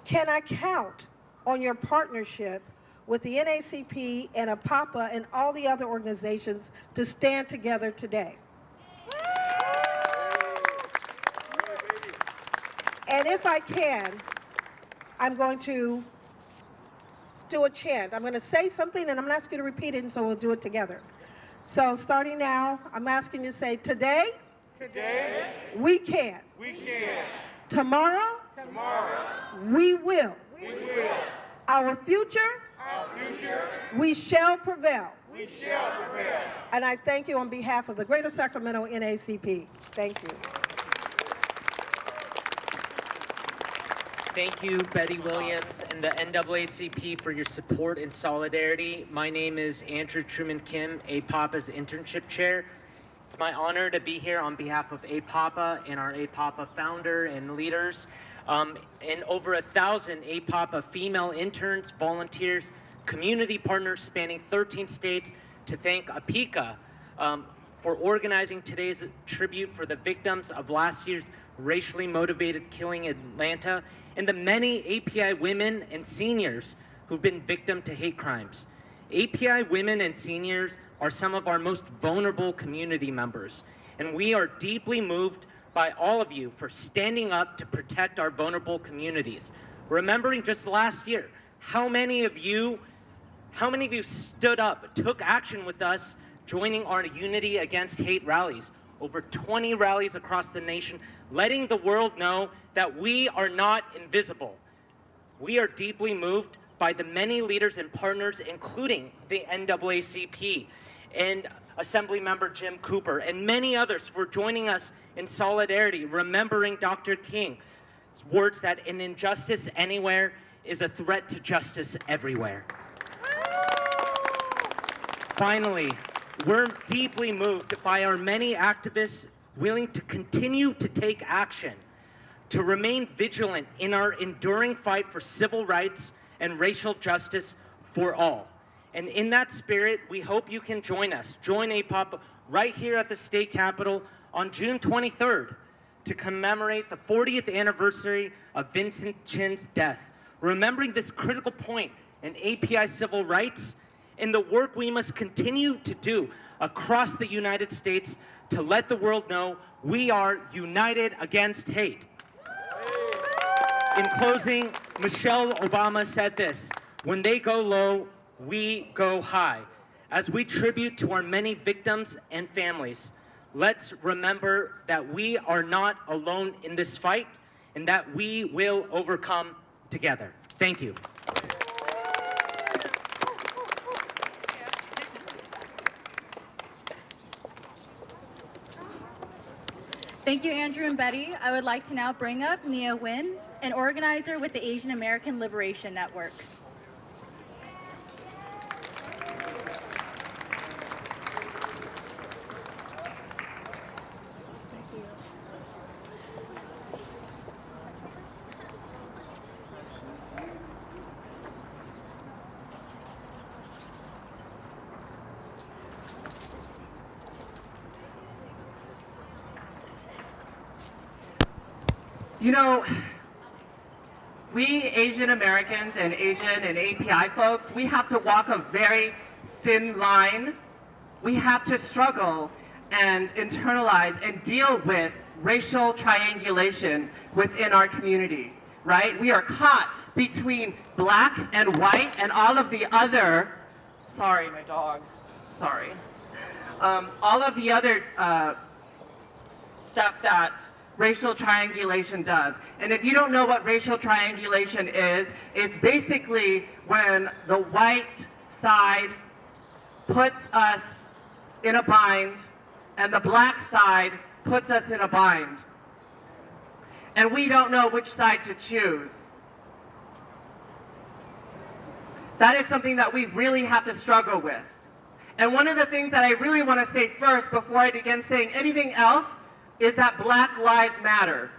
[SPEAKER 15] Can I count on your partnership with the NAACP and APAPA and all the other organizations to stand together today? And if I can, I'm going to do a chant. I'm going to say something, and I'm going to ask you to repeat it, and so we'll do it together. So starting now, I'm asking you to say, today, we can. Tomorrow, we will. Our future, we shall prevail. And I thank you on behalf of the Greater Sacramento NAACP. Thank you.
[SPEAKER 16] Thank you, Betty Williams and the NAACP for your support and solidarity. My name is Andrew Truman Kim, APAPA's internship chair. It's my honor to be here on behalf of APAPA and our APAPA founder and leaders, and over 1,000 APAPA female interns, volunteers, community partners spanning 13 states to thank APICA for organizing today's tribute for the victims of last year's racially motivated killing in Atlanta, and the many API women and seniors who've been victim to hate crimes. API women and seniors are some of our most vulnerable community members, and we are deeply moved by all of you for standing up to protect our vulnerable communities. Remembering just last year, how many of you stood up, took action with us, joining our Unity Against Hate rallies, over 20 rallies across the nation, letting the world know that we are not invisible. We are deeply moved by the many leaders and partners, including the NAACP and Assemblymember Jim Cooper, and many others for joining us in solidarity, remembering Dr. King's words that an injustice anywhere is a threat to justice everywhere. Finally, we're deeply moved by our many activists willing to continue to take action, to remain vigilant in our enduring fight for civil rights and racial justice for all. And in that spirit, we hope you can join us. Join APAPA right here at the state capitol on June 23rd to commemorate the 40th anniversary of Vincent Chin's death, remembering this critical point in API civil rights and the work we must continue to do across the United States to let the world know we are united against hate. In closing, Michelle Obama said this: when they go low, we go high. As we tribute to our many victims and families, let's remember that we are not alone in this fight and that we will overcome together. Thank you.
[SPEAKER 3] Thank you, Andrew and Betty. I would like to now bring up Nia Nguyen, an organizer with the Asian American Liberation Network.
[SPEAKER 17] You know, we Asian Americans and Asian and API folks, we have to walk a very thin line. We have to struggle and internalize and deal with racial triangulation within our community, right? We are caught between black and white and all of the other, sorry, my dog, sorry. All of the other stuff that racial triangulation does. And if you don't know what racial triangulation is, it's basically when the white side puts us in a bind and the black side puts us in a bind. And we don't know which side to choose. That is something that we really have to struggle with. And one of the things that I really want to say first before I begin saying anything else is that Black Lives Matter.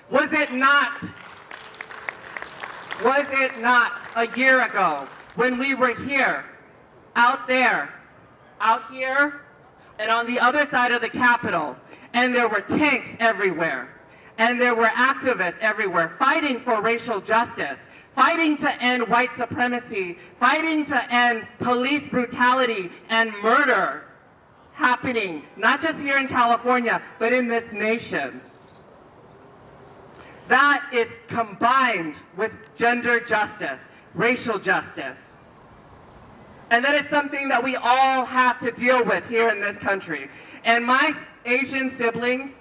[SPEAKER 17] Was it not a year ago when we were here, out here, and on the other side of the Capitol, and there were tanks everywhere, and there were activists everywhere fighting for racial justice, fighting to end white supremacy, fighting to end police brutality and murder happening, not just here in California, but in this nation. That is combined with gender justice, racial justice. And that is something that we all have to deal with here in this country. And my Asian siblings,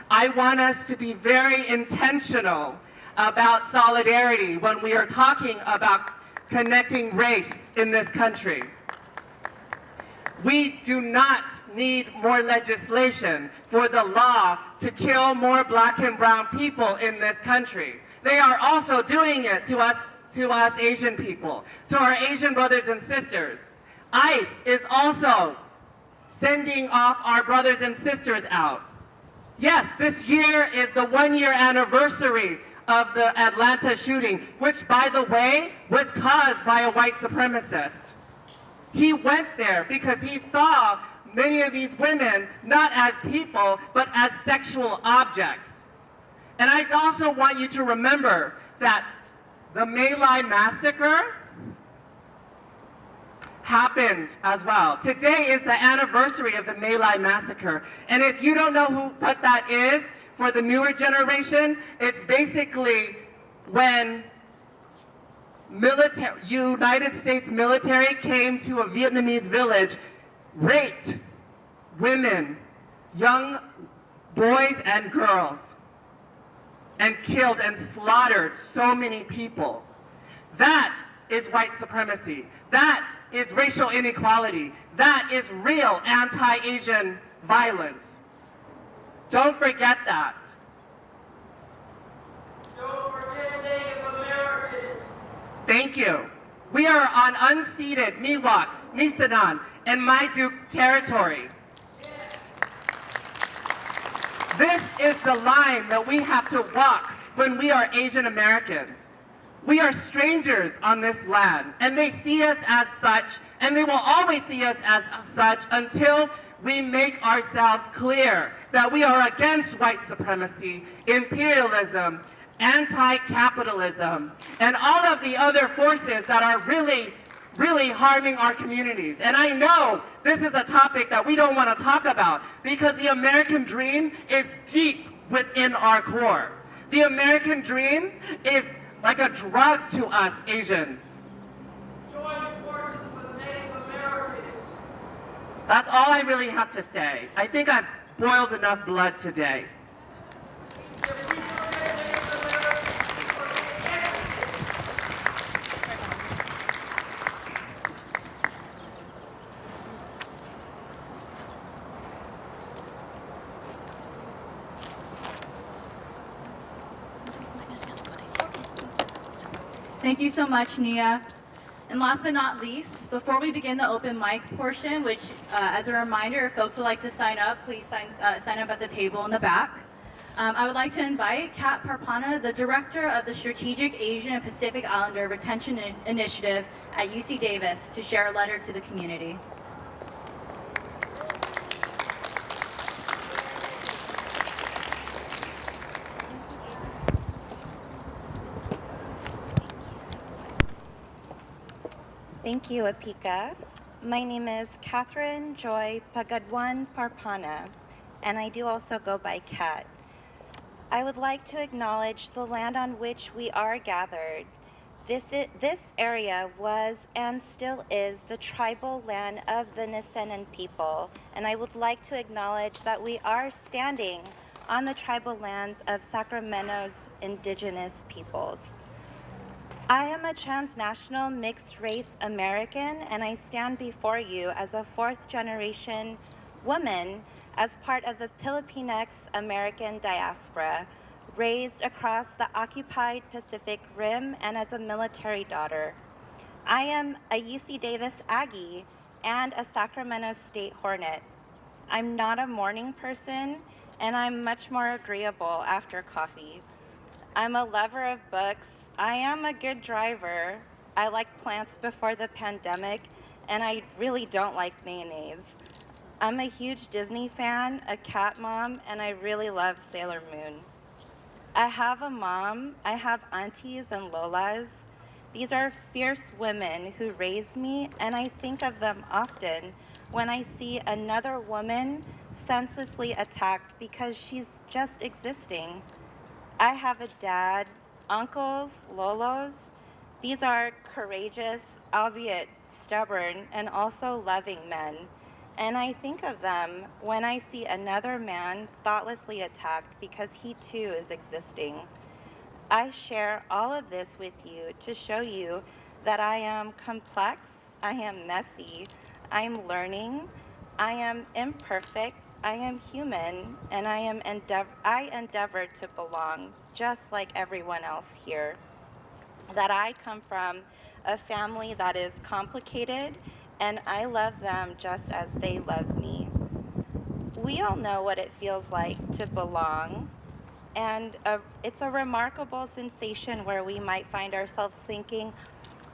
[SPEAKER 17] I want us to be very intentional about solidarity when we are talking about connecting race in this country. We do not need more legislation for the law to kill more black and brown people in this country. They are also doing it to us Asian people, to our Asian brothers and sisters. ICE is also sending off our brothers and sisters out. Yes, this year is the 1-year anniversary of the Atlanta shooting, which, by the way, was caused by a white supremacist. He went there because he saw many of these women not as people, but as sexual objects. And I also want you to remember that the My Lai massacre happened as well. Today is the anniversary of the My Lai massacre. And if you don't know what that is, for the newer generation, it's basically when United States military came to a Vietnamese village, raped women, young boys and girls, and killed and slaughtered so many people. That is white supremacy. That is racial inequality. That is real anti-Asian violence. Don't forget that.
[SPEAKER 7] Don't forget Native Americans.
[SPEAKER 17] Thank you. We are on unceded Miwok, Nisenan, and Maidu territory. This is the line that we have to walk when we are Asian Americans. We are strangers on this land, and they see us as such, and they will always see us as such until we make ourselves clear that we are against white supremacy, imperialism, anti-capitalism, and all of the other forces that are really harming our communities. And I know this is a topic that we don't want to talk about because the American dream is deep within our core. The American dream is like a drug to us Asians.
[SPEAKER 7] Join forces with Native Americans.
[SPEAKER 17] That's all I really have to say. I think I've boiled enough blood today.
[SPEAKER 3] Thank you so much, Nia. And last but not least, before we begin the open mic portion, which as a reminder, if folks would like to sign up, please sign up at the table in the back. I would like to invite Kat Parpana, the Director of the Strategic Asian and Pacific Islander Retention Initiative at UC Davis, to share a letter to the community.
[SPEAKER 18] Thank you, Apika. My name is Catherine Joy Pagadwan Parpana, and I do also go by Kat. I would like to acknowledge the land on which we are gathered. This area was and still is the tribal land of the Nisenan people, and I would like to acknowledge that we are standing on the tribal lands of Sacramento's indigenous peoples. I am a transnational mixed-race American, and I stand before you as a fourth-generation woman as part of the Filipinx American diaspora, raised across the occupied Pacific Rim and as a military daughter. I am a UC Davis Aggie and a Sacramento State Hornet. I'm not a morning person, and I'm much more agreeable after coffee. I'm a lover of books. I am a good driver. I like plants before the pandemic, and I really don't like mayonnaise. I'm a huge Disney fan, a cat mom, and I really love Sailor Moon. I have a mom, I have aunties and lolas. These are fierce women who raised me, and I think of them often when I see another woman senselessly attacked because she's just existing. I have a dad, uncles, lolos. These are courageous, albeit stubborn, and also loving men. And I think of them when I see another man thoughtlessly attacked because he too is existing. I share all of this with you to show you that I am complex, I am messy, I'm learning, I am imperfect, I am human, and I endeavor to belong just like everyone else here. That I come from a family that is complicated, and I love them just as they love me. We all know what it feels like to belong, and it's a remarkable sensation where we might find ourselves thinking,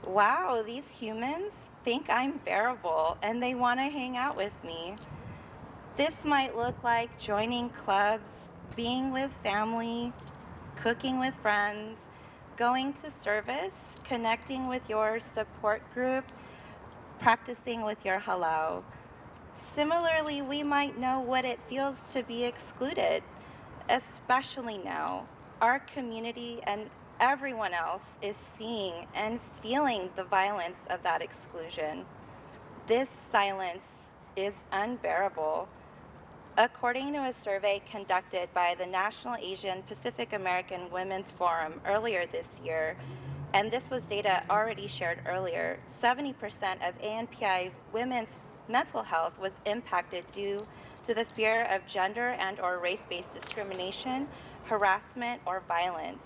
[SPEAKER 18] wow, these humans think I'm bearable and they want to hang out with me. This might look like joining clubs, being with family, cooking with friends, going to service, connecting with your support group, practicing with your hello. Similarly, we might know what it feels to be excluded, especially now. Our community and everyone else is seeing and feeling the violence of that exclusion. This silence is unbearable. According to a survey conducted by the National Asian Pacific American Women's Forum earlier this year, and this was data already shared earlier, 70% of ANPI women's mental health was impacted due to the fear of gender and/or race-based discrimination, harassment, or violence.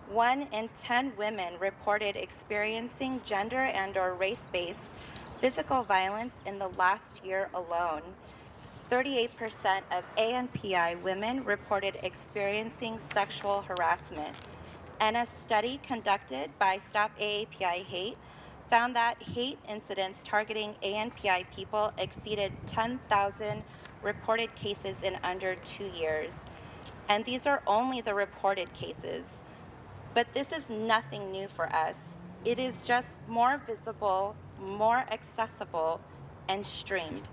[SPEAKER 18] 1 in 10 women reported experiencing gender and/or race-based physical violence in the last year alone. 38% of ANPI women reported experiencing sexual harassment. And a study conducted by Stop AAPI Hate found that hate incidents targeting ANPI people exceeded 10,000 reported cases in under 2 years. And these are only the reported cases. But this is nothing new for us. It is just more visible, more accessible, and streamed.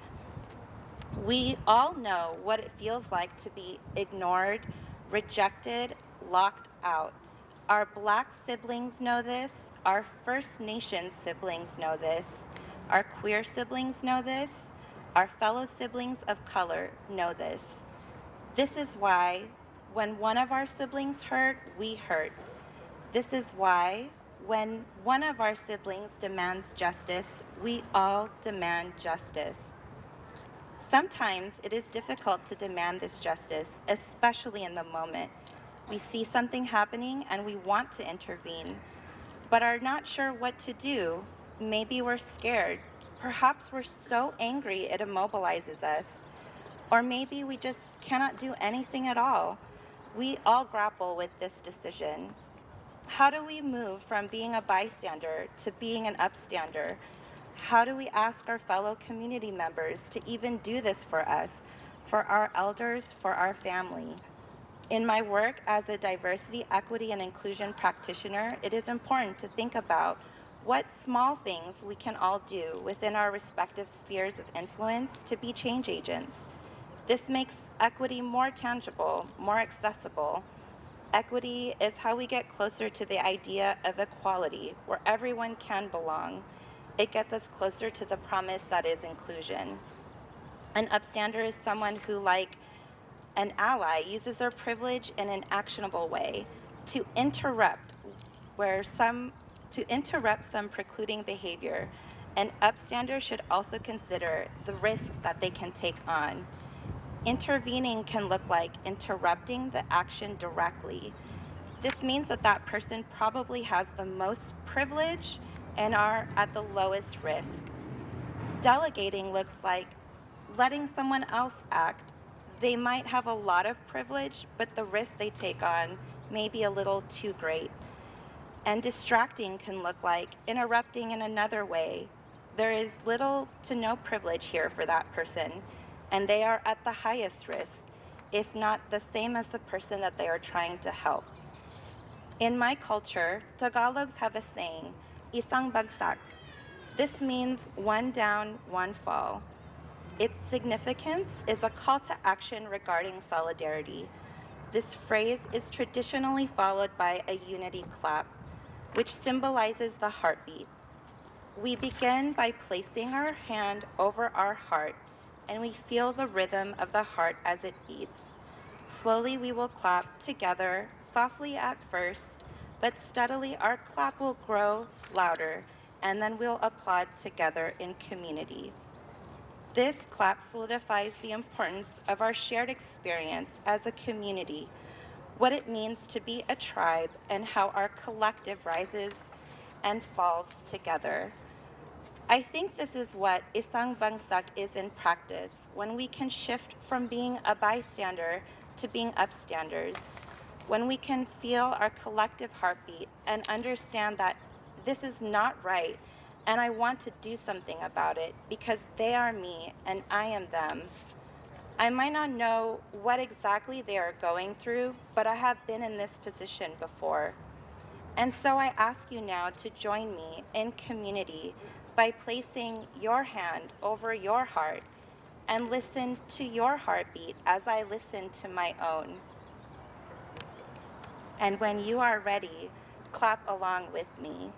[SPEAKER 18] We all know what it feels like to be ignored, rejected, locked out. Our Black siblings know this, our First Nations siblings know this, our queer siblings know this, our fellow siblings of color know this. This is why when one of our siblings hurt, we hurt. This is why when one of our siblings demands justice, we all demand justice. Sometimes it is difficult to demand this justice, especially in the moment. We see something happening and we want to intervene, but are not sure what to do. Maybe we're scared. Perhaps we're so angry it immobilizes us. Or maybe we just cannot do anything at all. We all grapple with this decision. How do we move from being a bystander to being an upstander? How do we ask our fellow community members to even do this for us, for our elders, for our family? In my work as a diversity, equity, and inclusion practitioner, it is important to think about what small things we can all do within our respective spheres of influence to be change agents. This makes equity more tangible, more accessible. Equity is how we get closer to the idea of equality, where everyone can belong. It gets us closer to the promise that is inclusion. An upstander is someone who, like an ally, uses their privilege in an actionable way to interrupt some precluding behavior. An upstander should also consider the risks that they can take on. Intervening can look like interrupting the action directly. This means that that person probably has the most privilege and are at the lowest risk. Delegating looks like letting someone else act. They might have a lot of privilege, but the risk they take on may be a little too great. And distracting can look like interrupting in another way. There is little to no privilege here for that person, and they are at the highest risk, if not the same as the person that they are trying to help. In my culture, Tagalogs have a saying, isang bagsak. This means one down, one fall. Its significance is a call to action regarding solidarity. This phrase is traditionally followed by a unity clap, which symbolizes the heartbeat. We begin by placing our hand over our heart, and we feel the rhythm of the heart as it beats. Slowly we will clap together, softly at first, but steadily our clap will grow louder, and then we'll applaud together in community. This clap solidifies the importance of our shared experience as a community, what it means to be a tribe, and how our collective rises and falls together. I think this is what Isang Bangsak is in practice, when we can shift from being a bystander to being upstanders, when we can feel our collective heartbeat and understand that this is not right, and I want to do something about it because they are me and I am them. I might not know what exactly they are going through, but I have been in this position before. And so I ask you now to join me in community by placing your hand over your heart and listen to your heartbeat as I listen to my own. And when you are ready, clap along with me.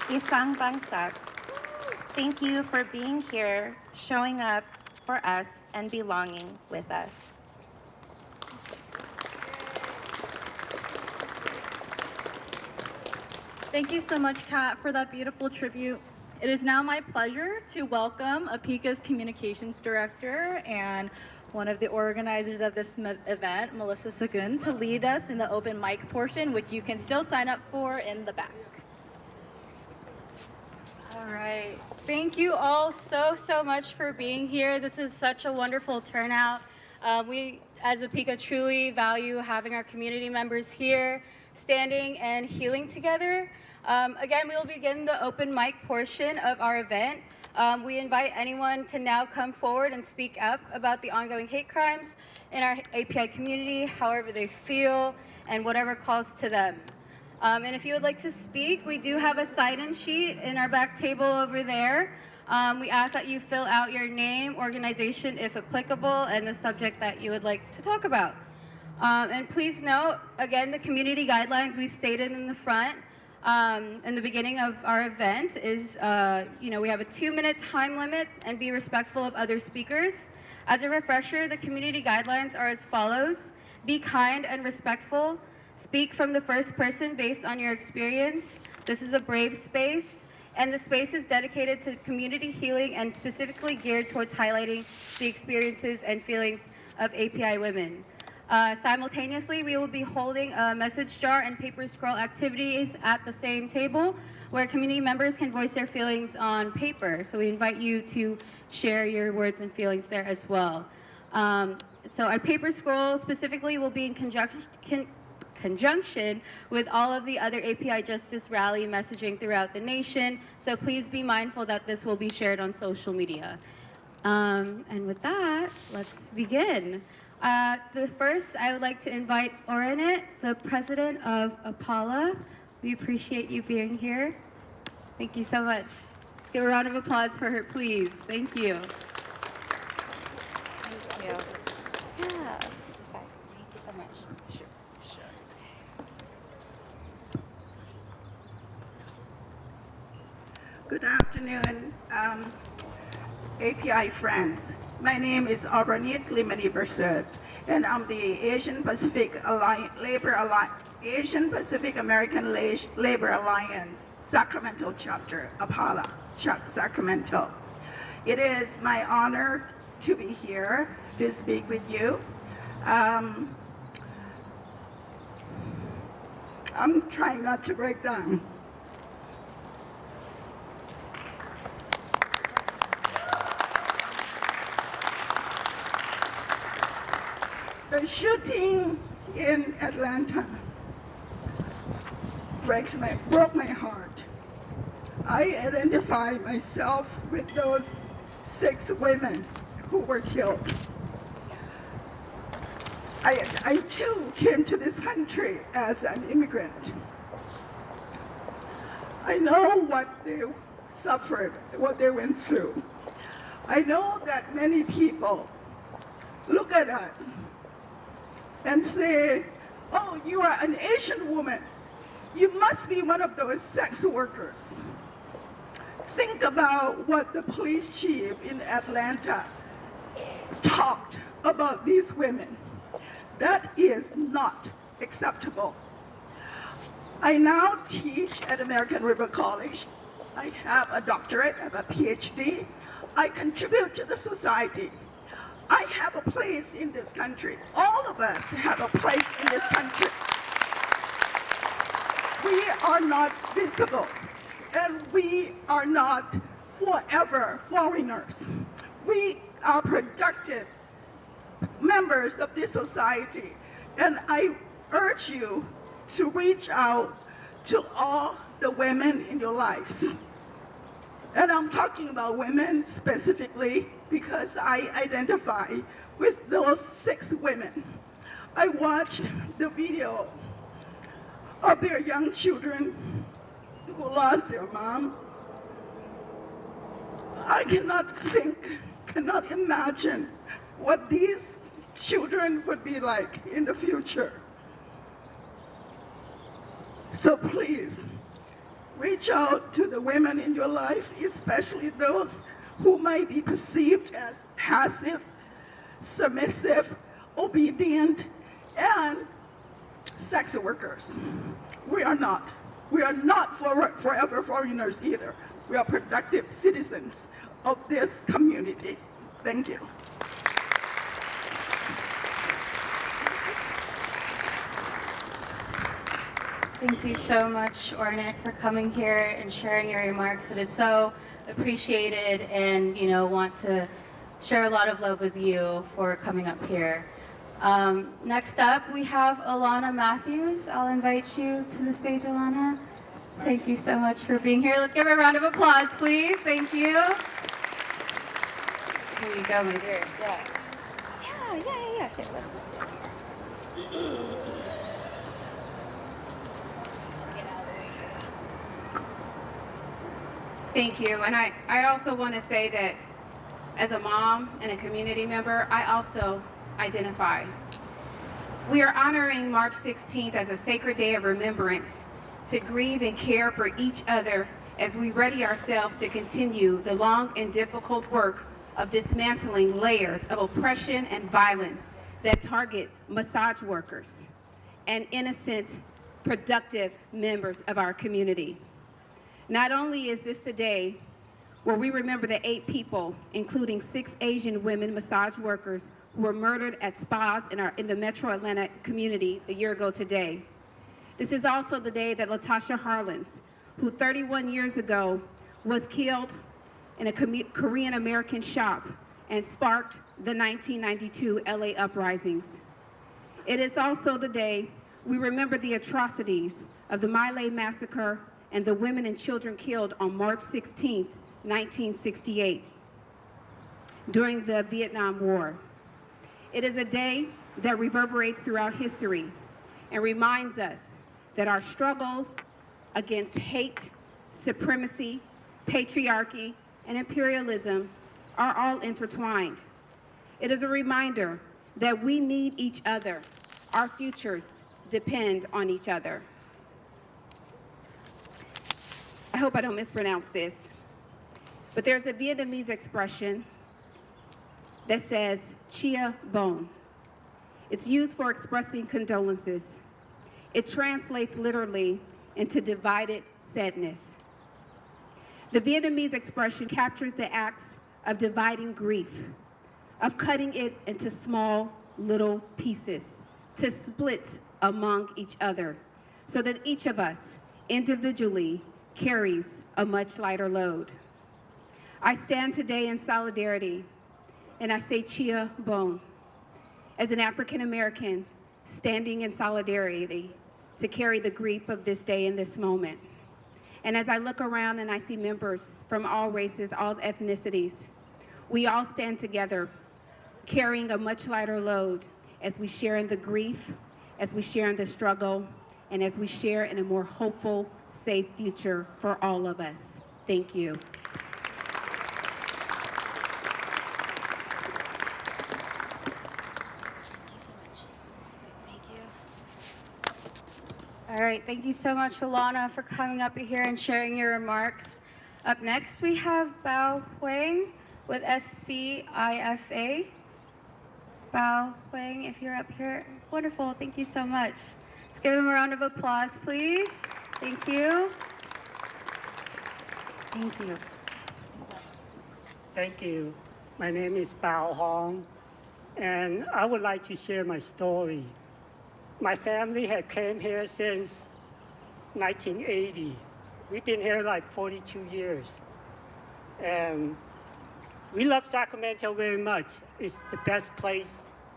[SPEAKER 18] Isang Bangsak, thank you for being here, showing up for us, and belonging with us.
[SPEAKER 3] Thank you so much, Kat, for that beautiful tribute. It is now my pleasure to welcome APICA's Communications Director and one of the organizers of this event, Melissa Sagun, to lead us in the open mic portion, which you can still sign up for in the back.
[SPEAKER 9] All right. Thank you all so much for being here. This is such a wonderful turnout. We, as APICA, truly value having our community members here, standing and healing together. Again, we will begin the open mic portion of our event. We invite anyone to now come forward and speak up about the ongoing hate crimes in our API community, however they feel, and whatever calls to them. And if you would like to speak, we do have a sign-in sheet in our back table over there. We ask that you fill out your name, organization, if applicable, and the subject that you would like to talk about. And please note, again, the community guidelines we've stated in the front in the beginning of our event is, we have a 2-minute time limit and be respectful of other speakers. As a refresher, the community guidelines are as follows: be kind and respectful. Speak from the first person based on your experience. This is a brave space, and the space is dedicated to community healing and specifically geared towards highlighting the experiences and feelings of API women. Simultaneously, we will be holding a message jar and paper scroll activities at the same table where community members can voice their feelings on paper. So we invite you to share your words and feelings there as well. So our paper scroll specifically will be in conjunction with all of the other API Justice Rally messaging throughout the nation. So please be mindful that this will be shared on social media. And with that, let's begin. First, I would like to invite Oranet, the president of APALA. We appreciate you being here. Thank you so much. Give a round of applause for her, please. Thank you.
[SPEAKER 18] Thank you. Yeah, this is fine. Thank you so much. Sure.
[SPEAKER 19] Good afternoon, API friends. My name is Auranit Limani Bersert, and I'm the Asian Pacific American Labor Alliance Sacramento chapter, APALA, Sacramento. It is my honor to be here to speak with you. I'm trying not to break down. The shooting in Atlanta broke my heart. I identify myself with those 6 women who were killed. I too came to this country as an immigrant. I know what they suffered, what they went through. I know that many people look at us and say, oh, you are an Asian woman. You must be one of those sex workers. Think about what the police chief in Atlanta talked about these women. That is not acceptable. I now teach at American River College. I have a doctorate, I have a PhD. I contribute to the society. I have a place in this country. All of us have a place in this country. We are not visible, and we are not forever foreigners. We are productive members of this society, and I urge you to reach out to all the women in your lives. And I'm talking about women specifically because I identify with those 6 women. I watched the video of their young children who lost their mom. I cannot imagine what these children would be like in the future. So please, reach out to the women in your life, especially those who might be perceived as passive, submissive, obedient, and sex workers. We are not. We are not forever foreigners either. We are productive citizens of this community. Thank you.
[SPEAKER 9] Thank you so much, Ornette, for coming here and sharing your remarks. It is so appreciated, and want to share a lot of love with you for coming up here. Next up, we have Alana Matthews. I'll invite you to the stage, Alana. Thank you so much for being here. Let's give her a round of applause, please. Thank you. Here you go, my dear. Yeah. Here, let's go.
[SPEAKER 20] Thank you. And I also want to say that as a mom and a community member, I also identify. We are honoring March 16th as a sacred day of remembrance to grieve and care for each other as we ready ourselves to continue the long and difficult work of dismantling layers of oppression and violence that target massage workers and innocent, productive members of our community. Not only is this the day where we remember the 8 people, including 6 Asian women massage workers who were murdered at spas in the Metro Atlanta community a year ago today. This is also the day that Latasha Harlins, who 31 years ago was killed in a Korean American shop and sparked the 1992 LA uprisings. It is also the day we remember the atrocities of the My Lai massacre and the women and children killed on March 16, 1968, during the Vietnam War. It is a day that reverberates throughout history and reminds us that our struggles against hate, supremacy, patriarchy, and imperialism are all intertwined. It is a reminder that we need each other. Our futures depend on each other. I hope I don't mispronounce this, but there's a Vietnamese expression that says chia bon. It's used for expressing condolences. It translates literally into divided sadness. The Vietnamese expression captures the acts of dividing grief, of cutting it into small little pieces to split among each other so that each of us individually carries a much lighter load. I stand today in solidarity and I say chia bon. As an African American standing in solidarity to carry the grief of this day and this moment. And as I look around and I see members from all races, all ethnicities, we all stand together, carrying a much lighter load as we share in the grief, as we share in the struggle, and as we share in a more hopeful, safe future for all of us. Thank you.
[SPEAKER 9] All right, thank you so much, Alana, for coming up here and sharing your remarks. Up next, we have Bao Huang with SCIFA. Bao Huang, if you're up here. Wonderful, thank you so much. Let's give him a round of applause, please. Thank you. Thank you.
[SPEAKER 21] Thank you. My name is Bao Hong, and I would like to share my story. My family had came here since 1980. We've been here like 42 years. And we love Sacramento very much. It's the best place.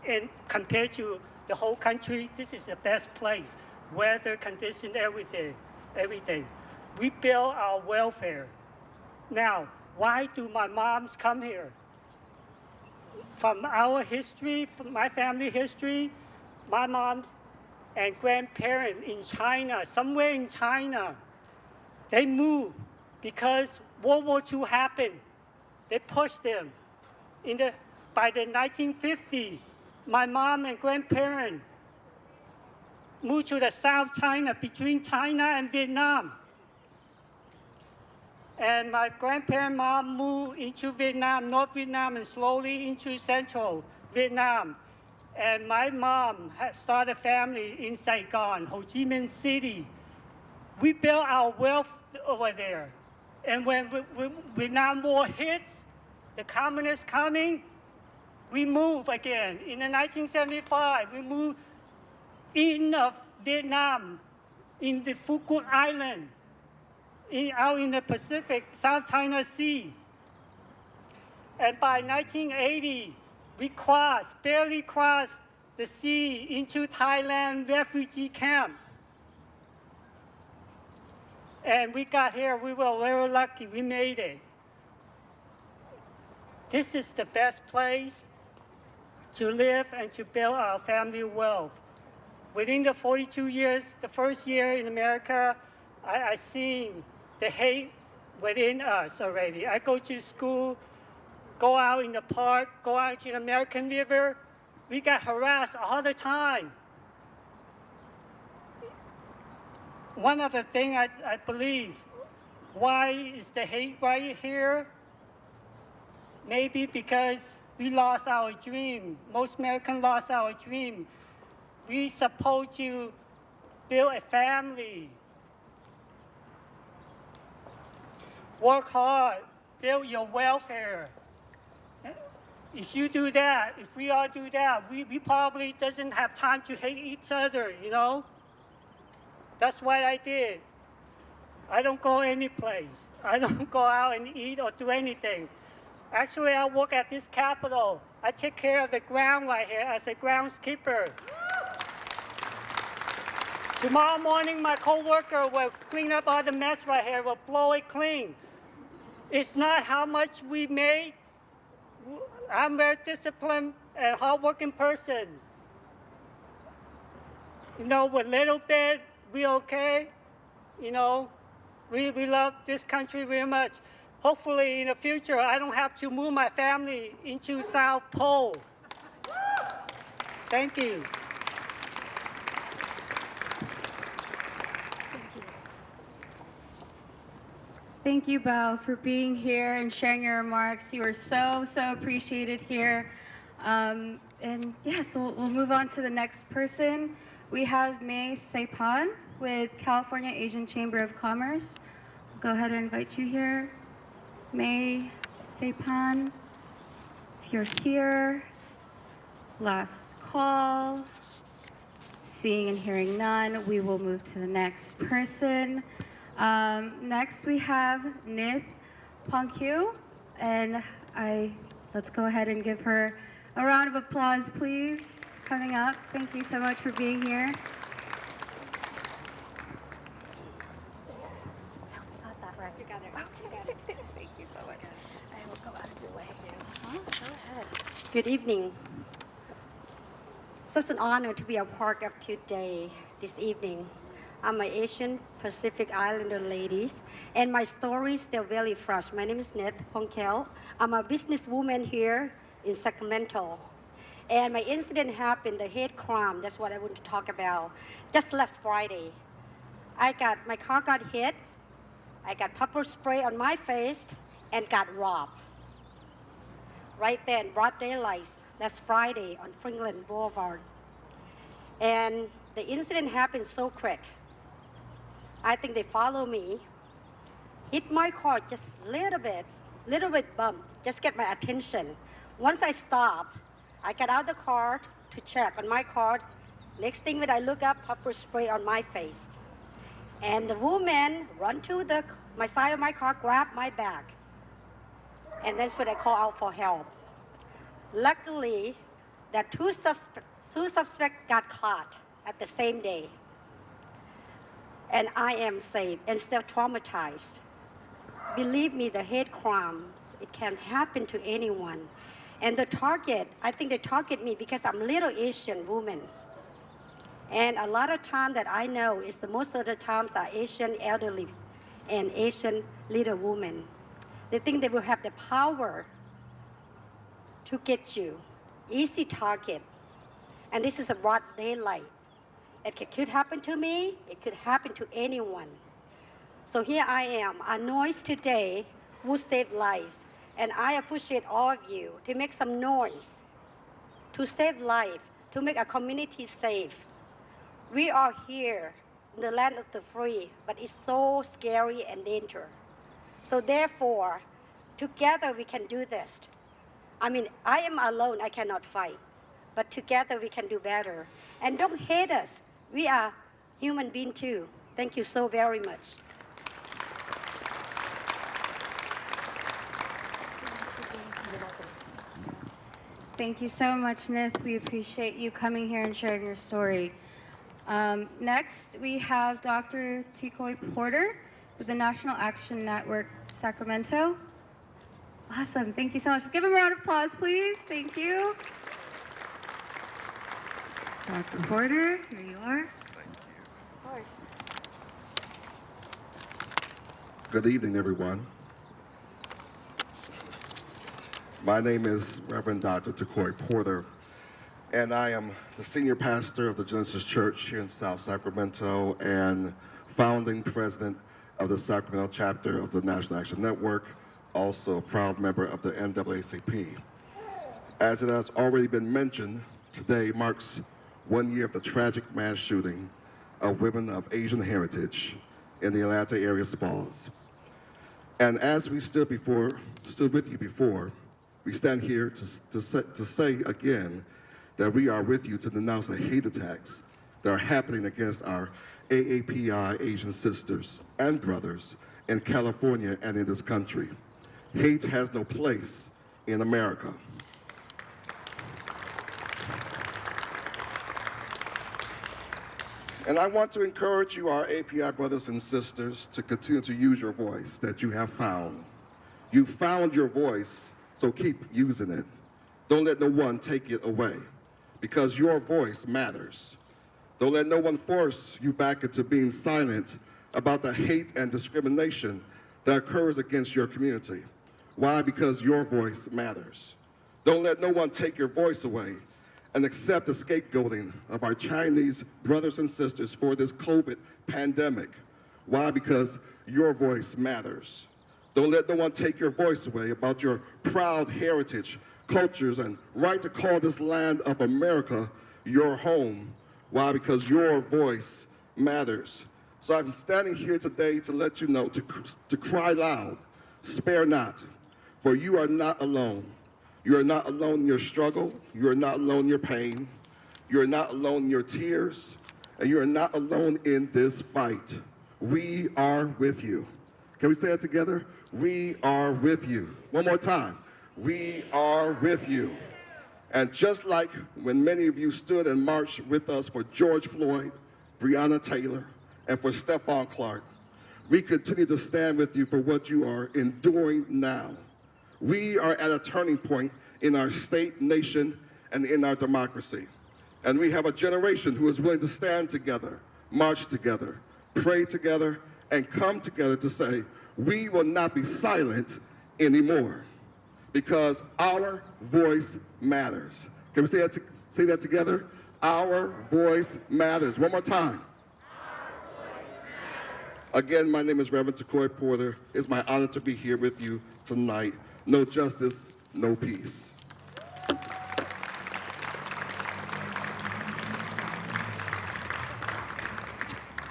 [SPEAKER 21] And compared to the whole country, this is the best place. Weather, condition, everything. We build our welfare. Now, why do my moms come here? From our history, from my family history, my moms and grandparents in China, somewhere in China, they moved because World War II happened. They pushed them. By the 1950s, my mom and grandparents moved to the South China, between China and Vietnam. And my grandparents' mom moved into Vietnam, North Vietnam, and slowly into Central Vietnam. And my mom had started a family in Saigon, Ho Chi Minh City. We built our wealth over there. And when Vietnam War hits, the communists coming, we moved again. In 1975, we moved in Vietnam, in the Phu Quoc Island, out in the Pacific, South China Sea. And by 1980, we barely crossed the sea into Thailand refugee camp. And we got here, we were very lucky, we made it. This is the best place to live and to build our family wealth. Within the 42 years, the first year in America, I seen the hate within us already. I go to school, go out in the park, go out to the American River. We got harassed all the time. One of the things I believe, why is the hate right here? Maybe because we lost our dream. Most Americans lost our dream. We supposed to build a family. Work hard, build your welfare. If you do that, if we all do that, we probably doesn't have time to hate each other, you know? That's what I did. I don't go any place. I don't go out and eat or do anything. Actually, I work at this Capitol. I take care of the ground right here as a groundskeeper. Tomorrow morning, my coworker will clean up all the mess right here, will blow it clean. It's not how much we made. I'm a very disciplined and hardworking person. You know, with little bit, we okay. You know, we love this country very much. Hopefully, in the future, I don't have to move my family into South Pole. Thank you.
[SPEAKER 9] Thank you, Bao, for being here and sharing your remarks. You are so appreciated here. And yeah, so we'll move on to the next person. We have May Saipan with California Asian Chamber of Commerce. I'll go ahead and invite you here. May Saipan, if you're here, last call. Seeing and hearing none, we will move to the next person. Next we have Nith Pongkyu, and let's go ahead and give her a round of applause, please. coming up. Thank you so much for being here.
[SPEAKER 3] You got it. Thank you so much. I will go out of your way. Go ahead.
[SPEAKER 2] Good evening. Such an honor to be a part of today, this evening. I'm an Asian Pacific Islander lady, and my story is still very fresh. My name is Ned Pongkel. I'm a businesswoman here in Sacramento. And my incident happened, the hate crime, that's what I want to talk about, just last Friday. My car got hit, I got pepper spray on my face, and got robbed. Right there in broad daylight, last Friday on Franklin Boulevard. And the incident happened so quick. I think they followed me, hit my car just a little bit bump, just get my attention. Once I stopped, I got out of the car to check on my car. Next thing that I look up, pepper spray on my face. And the woman run to my side of my car, grab my bag. And that's when I call out for help. Luckily, the two suspects got caught at the same day. And I am safe and still traumatized. Believe me, the hate crimes, it can happen to anyone. And I think they target me because I'm a little Asian woman. And a lot of time that I know is most of the times are Asian elderly and Asian little women. They think they will have the power to get you. Easy target. And this is a broad daylight. It could happen to me, it could happen to anyone. So here I am, a noise today will save life. And I appreciate all of you to make some noise, to save life, to make a community safe. We are here in the land of the free, but it's so scary and dangerous. So therefore, together we can do this. I mean, I am alone, I cannot fight. But together we can do better. And don't hate us. We are human beings too. Thank you so very much.
[SPEAKER 9] Thank you so much, Nith. We appreciate you coming here and sharing your story. Next, we have Dr. Tikoi Porter with the National Action Network, Sacramento. Awesome, thank you so much. Give him a round of applause, please. Thank you. Dr. Porter, here you are.
[SPEAKER 22] Of course. Good evening, everyone. My name is Reverend Dr. Tikoi Porter, and I am the senior pastor of the Genesis Church here in South Sacramento and founding president of the Sacramento chapter of the National Action Network, also a proud member of the NAACP. As it has already been mentioned, today marks 1 year of the tragic mass shooting of women of Asian heritage in the Atlanta area spas. And as we stood with you before, we stand here to say again that we are with you to denounce the hate attacks that are happening against our AAPI Asian sisters and brothers in California and in this country. Hate has no place in America. And I want to encourage you, our API brothers and sisters, to continue to use your voice that you have found. You found your voice, so keep using it. Don't let no one take it away, because your voice matters. Don't let no one force you back into being silent about the hate and discrimination that occurs against your community. Why? Because your voice matters. Don't let no one take your voice away and accept the scapegoating of our Chinese brothers and sisters for this COVID pandemic. Why? Because your voice matters. Don't let no one take your voice away about your proud heritage, cultures, and right to call this land of America your home. Why? Because your voice matters. So I'm standing here today to let you know, to cry loud, spare not, for you are not alone. You are not alone in your struggle. You are not alone in your pain. You are not alone in your tears. And you are not alone in this fight. We are with you. Can we say it together? We are with you. One more time. We are with you. And just like when many of you stood and marched with us for George Floyd, Breonna Taylor, and for Stephon Clark, we continue to stand with you for what you are enduring now. We are at a turning point in our state, nation, and in our democracy. And we have a generation who is willing to stand together, march together, pray together, and come together to say, we will not be silent anymore, because our voice matters. Can we say that together? Our voice matters. One more time. Again, my name is Reverend Takoy Porter. It's my honor to be here with you tonight. No justice, no peace.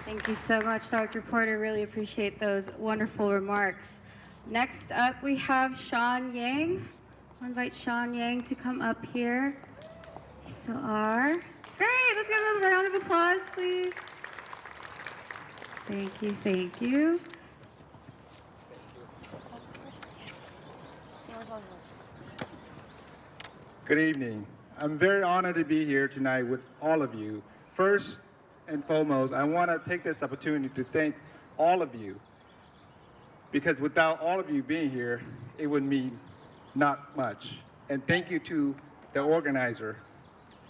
[SPEAKER 9] Thank you so much, Dr. Porter. Really appreciate those wonderful remarks. Next up, we have Sean Yang. I'll invite Sean Yang to come up here. So great, let's give him a round of applause, please. Thank you, thank you.
[SPEAKER 1] Good evening. I'm very honored to be here tonight with all of you. First and foremost, I want to take this opportunity to thank all of you, because without all of you being here, it would mean not much. And thank you to the organizer,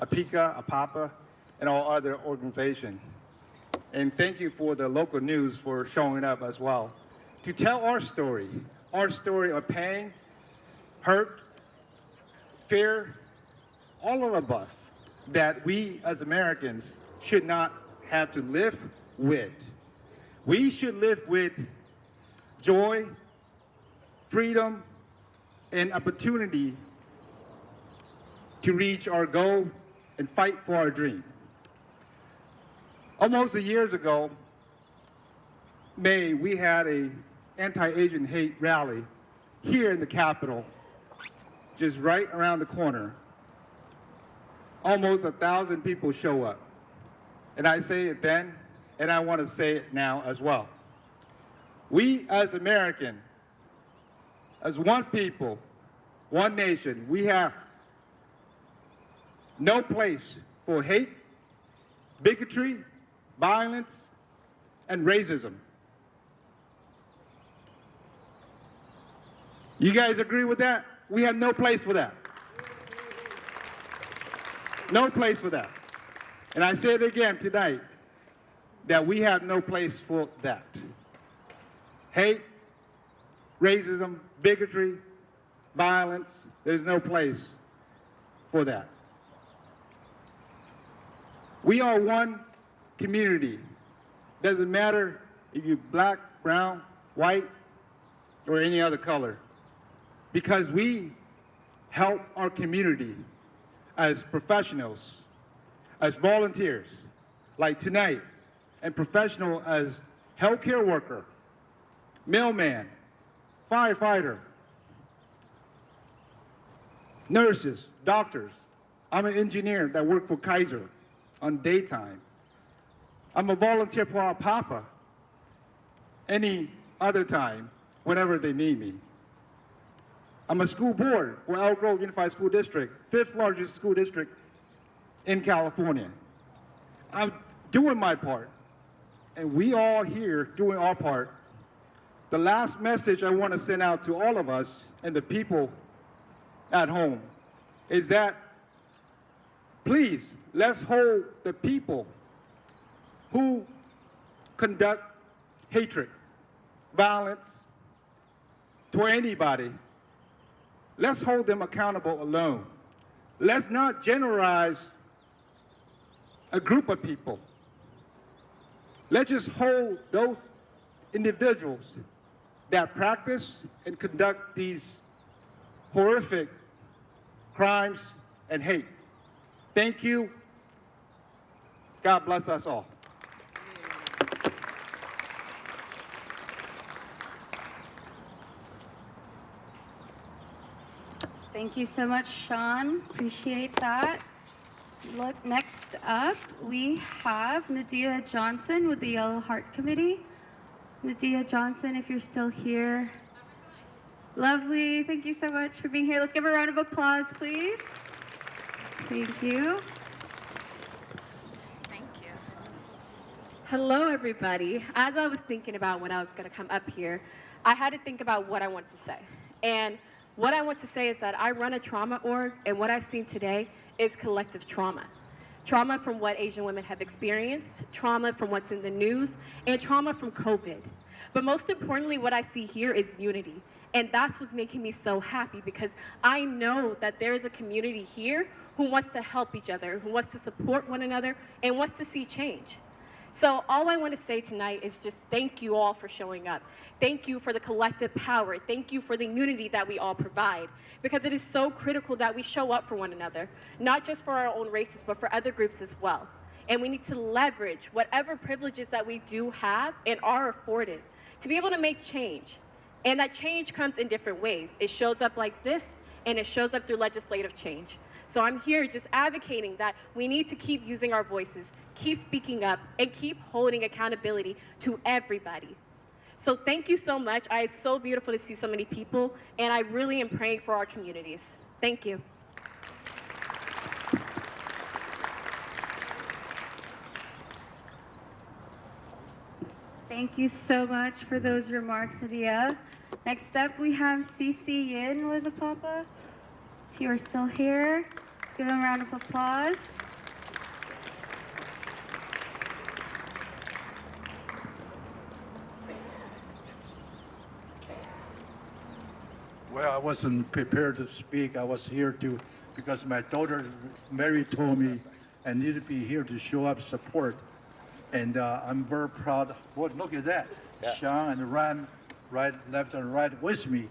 [SPEAKER 1] APICA, APAPA, and all other organizations. And thank you for the local news for showing up as well, to tell our story of pain, hurt, fear, all of the above, that we as Americans should not have to live with. We should live with joy, freedom, and opportunity to reach our goal and fight for our dream. Almost a year ago, May, we had an anti-Asian hate rally here in the Capitol, just right around the corner. Almost 1,000 people show up. And I say it then, and I want to say it now as well. We as Americans, as one people, one nation, we have no place for hate, bigotry, violence, and racism. You guys agree with that? We have no place for that. No place for that. And I say it again tonight, that we have no place for that. Hate, racism, bigotry, violence, there's no place for that. We are one community. Doesn't matter if you're black, brown, white, or any other color, because we help our community as professionals, as volunteers, like tonight, and professional as healthcare worker, mailman, firefighter, nurses, doctors. I'm an engineer that worked for Kaiser on daytime. I'm a volunteer for our Papa any other time, whenever they need me. I'm a school board for Elk Grove Unified School District, 5th largest school district in California. I'm doing my part, and we all here doing our part. The last message I want to send out to all of us and the people at home is that, please, let's hold the people who conduct hatred, violence toward anybody. Let's hold them accountable alone. Let's not generalize a group of people. Let's just hold those individuals that practice and conduct these horrific crimes and hate. Thank you. God bless us all.
[SPEAKER 9] Thank you so much, Sean. Appreciate that. Look, next up, we have Nadia Johnson with the Yellow Heart Committee. Nadia Johnson, if you're still here. Lovely. Thank you so much for being here. Let's give her a round of applause, please.
[SPEAKER 4] Thank you.
[SPEAKER 8] Thank you.
[SPEAKER 4] Hello, everybody. As I was thinking about when I was going to come up here, I had to think about what I want to say. And what I want to say is that I run a trauma org, and what I've seen today is collective trauma. Trauma from what Asian women have experienced, trauma from what's in the news, and trauma from COVID. But most importantly, what I see here is unity. And that's what's making me so happy, because I know that there is a community here who wants to help each other, who wants to support one another, and wants to see change. So all I want to say tonight is just thank you all for showing up. Thank you for the collective power. Thank you for the unity that we all provide, because it is so critical that we show up for one another, not just for our own races, but for other groups as well. And we need to leverage whatever privileges that we do have and are afforded to be able to make change. And that change comes in different ways. It shows up like this, and it shows up through legislative change. So I'm here just advocating that we need to keep using our voices, keep speaking up, and keep holding accountability to everybody. So thank you so much. It's so beautiful to see so many people, and I really am praying for our communities. Thank you. Thank you so much for those remarks, Adia. Next up, we have CC Yin with the Papa. If you are still here, give him a round of applause.
[SPEAKER 6] Well, I wasn't prepared to speak. I was here because my daughter Mary told me I need to be here to show up support. And I'm very proud. Well, look at that.
[SPEAKER 12] Yeah.
[SPEAKER 6] Sean and Ram, right, left and right with me.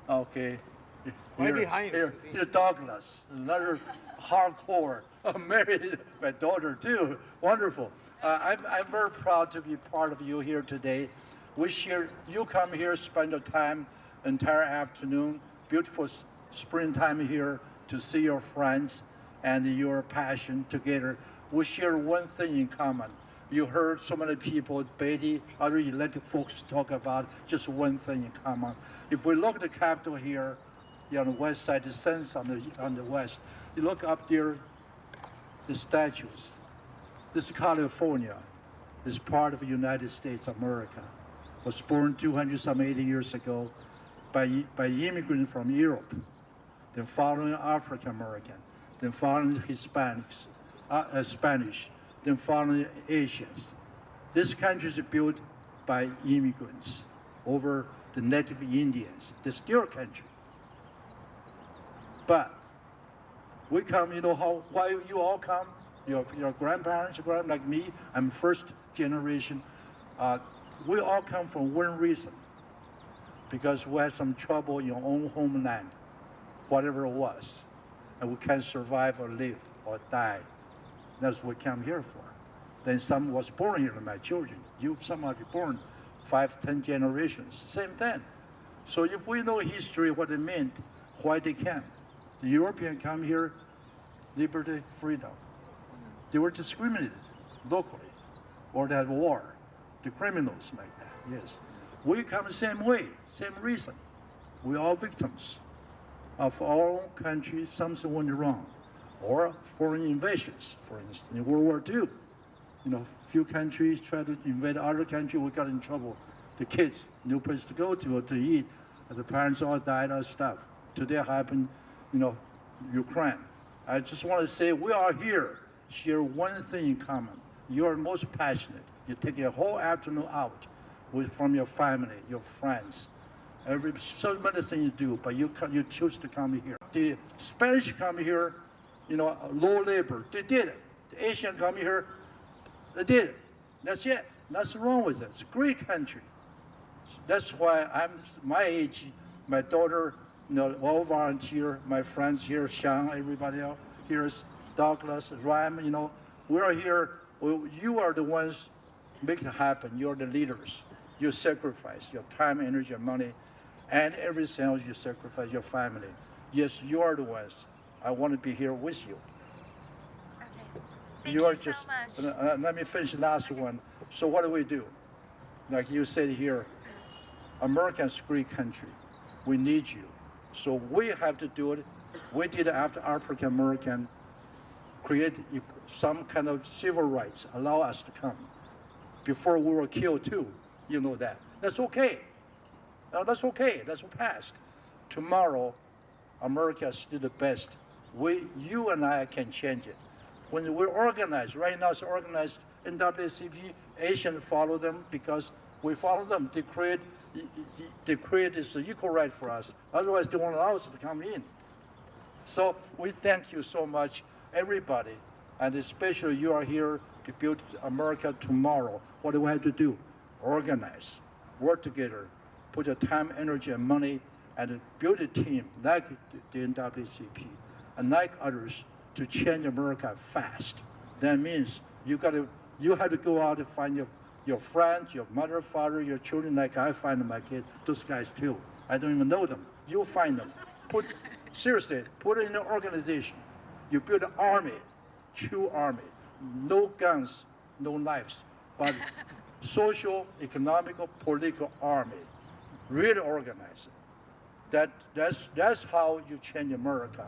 [SPEAKER 6] Okay.
[SPEAKER 23] Right behind
[SPEAKER 6] here, here, Douglas, another hardcore. Mary, my daughter too. Wonderful. I'm very proud to be part of you here today. We share, you come here, spend the time, entire afternoon, beautiful springtime here to see your friends and your passion together. We share one thing in common. You heard so many people, Betty, other elected folks talk about just one thing in common. If we look at the Capitol here, on the west side, the sun's on the west. You look up there, the statues. This is California. It's part of the United States of America. Was born 280 years ago by immigrants from Europe, then following African American, then following Hispanics, Spanish, then following Asians. This country is built by immigrants over the native Indians. It's their country. But we come, you know why you all come? Your grandparents, like me, I'm first generation. We all come from one reason, because we had some trouble in our own homeland, whatever it was, and we can't survive or live or die. That's what we come here for. Then some was born here, my children. Some of you born 5, 10 generations, same thing. So if we know history, what it meant, why they came. The European come here, liberty, freedom. They were discriminated locally, or they had war, the criminals like that, yes. We come the same way, same reason. We're all victims of our own country, something went wrong. Or foreign invasions, for instance, in World War II. Few countries tried to invade other country, we got in trouble. The kids, no place to go to or to eat. The parents all died of stuff. Today happened, Ukraine. I just want to say we are here, share one thing in common. You are most passionate. You take a whole afternoon out from your family, your friends. So many things you do, but you choose to come here. The Spanish come here, low labor, they did it. The Asian come here, they did it. That's it. Nothing wrong with it. It's a great country. That's why I'm my age, my daughter, all volunteer, my friends here, Sean, everybody else, here's Douglas, Ram, we're here. You are the ones make it happen. You're the leaders. You sacrifice your time, energy, and money, and everything else you sacrifice, your family. Yes, you are the ones. I want to be here with you.
[SPEAKER 18] Okay.
[SPEAKER 6] Thank you so much. Let me finish the last one. So what do we do? Like you said here, America's a great country. We need you. So we have to do it. We did it after African American create some kind of civil rights, allow us to come. Before we were killed too, you know that. That's okay. That's okay. That's past. Tomorrow, America is still the best. You and I can change it. When we're organized, right now it's organized NAACP, Asians follow them because we follow them. They create this equal right for us. Otherwise, they won't allow us to come in. So we thank you so much, everybody, and especially you are here to build America tomorrow. What do we have to do? Organize, work together, put your time, energy, and money, and build a team like the NAACP and like others to change America fast. That means you have to go out and find your friends, your mother, father, your children, like I find my kids, those guys too. I don't even know them. You find them. Seriously, put it in an organization. You build an army, true army. No guns, no knives, but social, economical, political army. Really organize it. That's how you change America.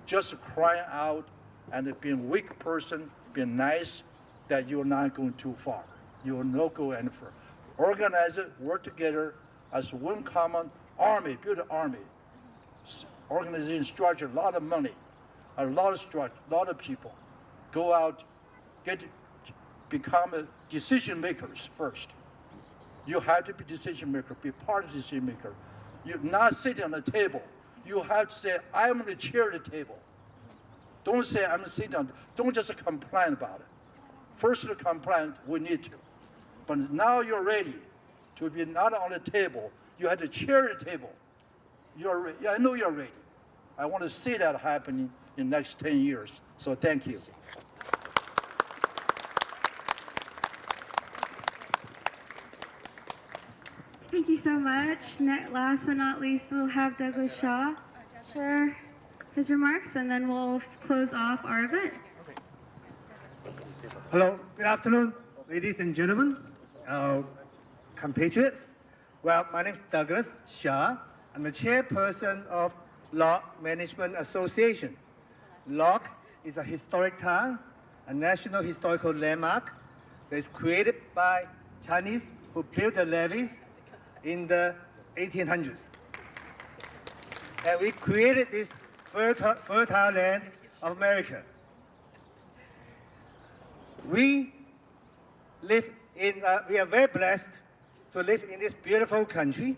[SPEAKER 6] Just crying out and being a weak person, being nice, that you're not going too far. You will not go any further. Organize it, work together as one common army, build an army. Organization structure, a lot of money, a lot of structure, a lot of people. Go out, become decision makers first. You have to be decision maker, be part of the decision maker. You're not sitting on the table. You have to say, I'm going to chair the table. Don't say, I'm going to sit down. Don't just complain about it. First to complain, we need to. But now you're ready to be not on the table. You have to chair the table. I know you're ready. I want to see that happening in the next 10 years. So thank you.
[SPEAKER 5] Thank you so much. Last but not least, we'll have Douglas Shaw share his remarks, and then we'll close off our event.
[SPEAKER 10] Hello, good afternoon, ladies and gentlemen, compatriots. Well, my name is Douglas Shaw. I'm the chairperson of Lock Management Association. Lock is a historic town, a national historical landmark that is created by Chinese who built the levees in the 1800s. And we created this fertile land of America. We are very blessed to live in this beautiful country,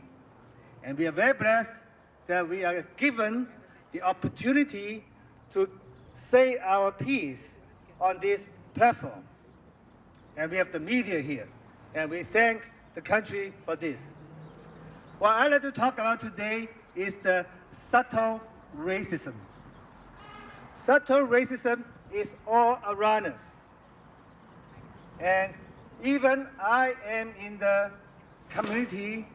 [SPEAKER 10] and we are very blessed that we are given the opportunity to say our piece on this platform. And we have the media here, and we thank the country for this. What I'd like to talk about today is the subtle racism. Subtle racism is all around us. And even I am in the community,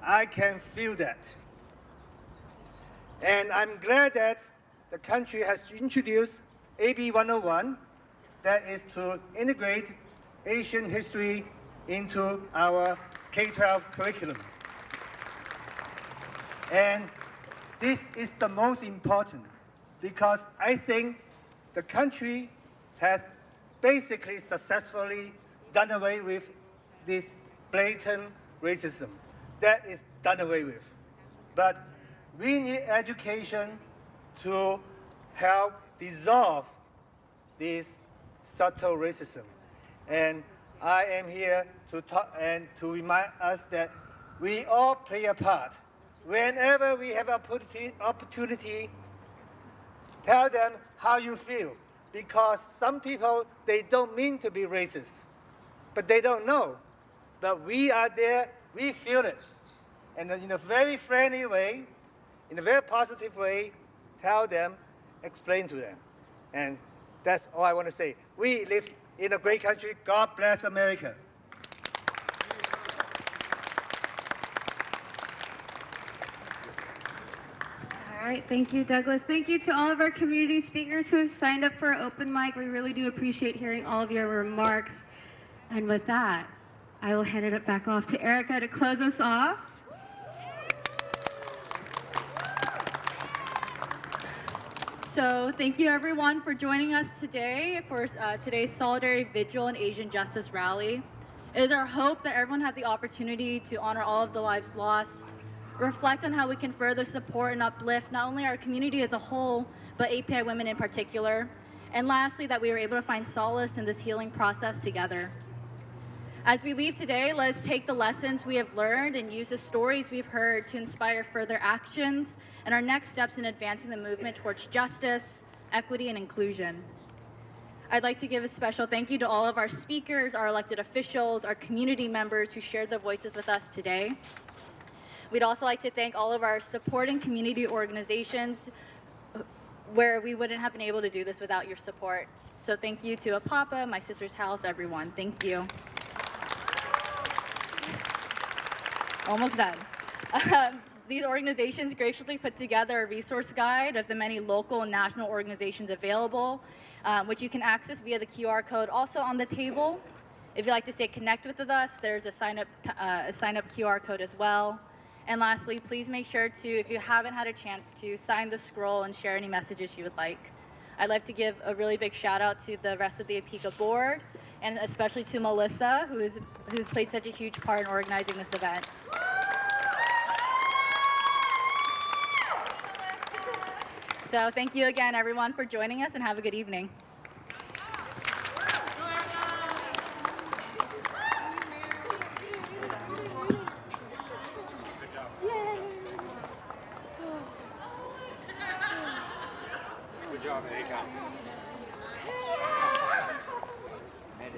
[SPEAKER 10] I can feel that. And I'm glad that the country has introduced AB 101, that is to integrate Asian history into our K-12 curriculum. And this is the most important because I think the country has basically successfully done away with this blatant racism. That is done away with. But we need education to help dissolve this subtle racism. And I am here to talk and to remind us that we all play a part. Whenever we have opportunity, tell them how you feel. Because some people, they don't mean to be racist, but they don't know. But we are there, we feel it. And in a very friendly way, in a very positive way, tell them, explain to them. And that's all I want to say. We live in a great country. God bless America.
[SPEAKER 5] All right, thank you, Douglas. Thank you to all of our community speakers who have signed up for open mic. We really do appreciate hearing all of your remarks. And with that, I will hand it back off to Erica to close us off.
[SPEAKER 11] So thank you everyone for joining us today for today's Solidarity Vigil and Asian Justice Rally. It is our hope that everyone has the opportunity to honor all of the lives lost, reflect on how we can further support and uplift not only our community as a whole, but API women in particular. And lastly, that we were able to find solace in this healing process together. As we leave today, let's take the lessons we have learned and use the stories we've heard to inspire further actions and our next steps in advancing the movement towards justice, equity, and inclusion. I'd like to give a special thank you to all of our speakers, our elected officials, our community members who shared their voices with us today. We'd also like to thank all of our supporting community organizations where we wouldn't have been able to do this without your support. So thank you to APAPA, My Sister's House, everyone. Thank you. Almost done. These organizations graciously put together a resource guide of the many local and national organizations available, which you can access via the QR code also on the table. If you'd like to stay connected with us, there's a sign up QR code as well. And lastly, please make sure to, if you haven't had a chance to, sign the scroll and share any messages you would like. I'd like to give a really big shout out to the rest of the APICA board, and especially to Melissa, who's played such a huge part in organizing this event. So thank you again, everyone, for joining us, and have a good evening.
[SPEAKER 12] Good job, Erika.
[SPEAKER 9] Thank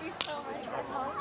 [SPEAKER 9] you so much for help.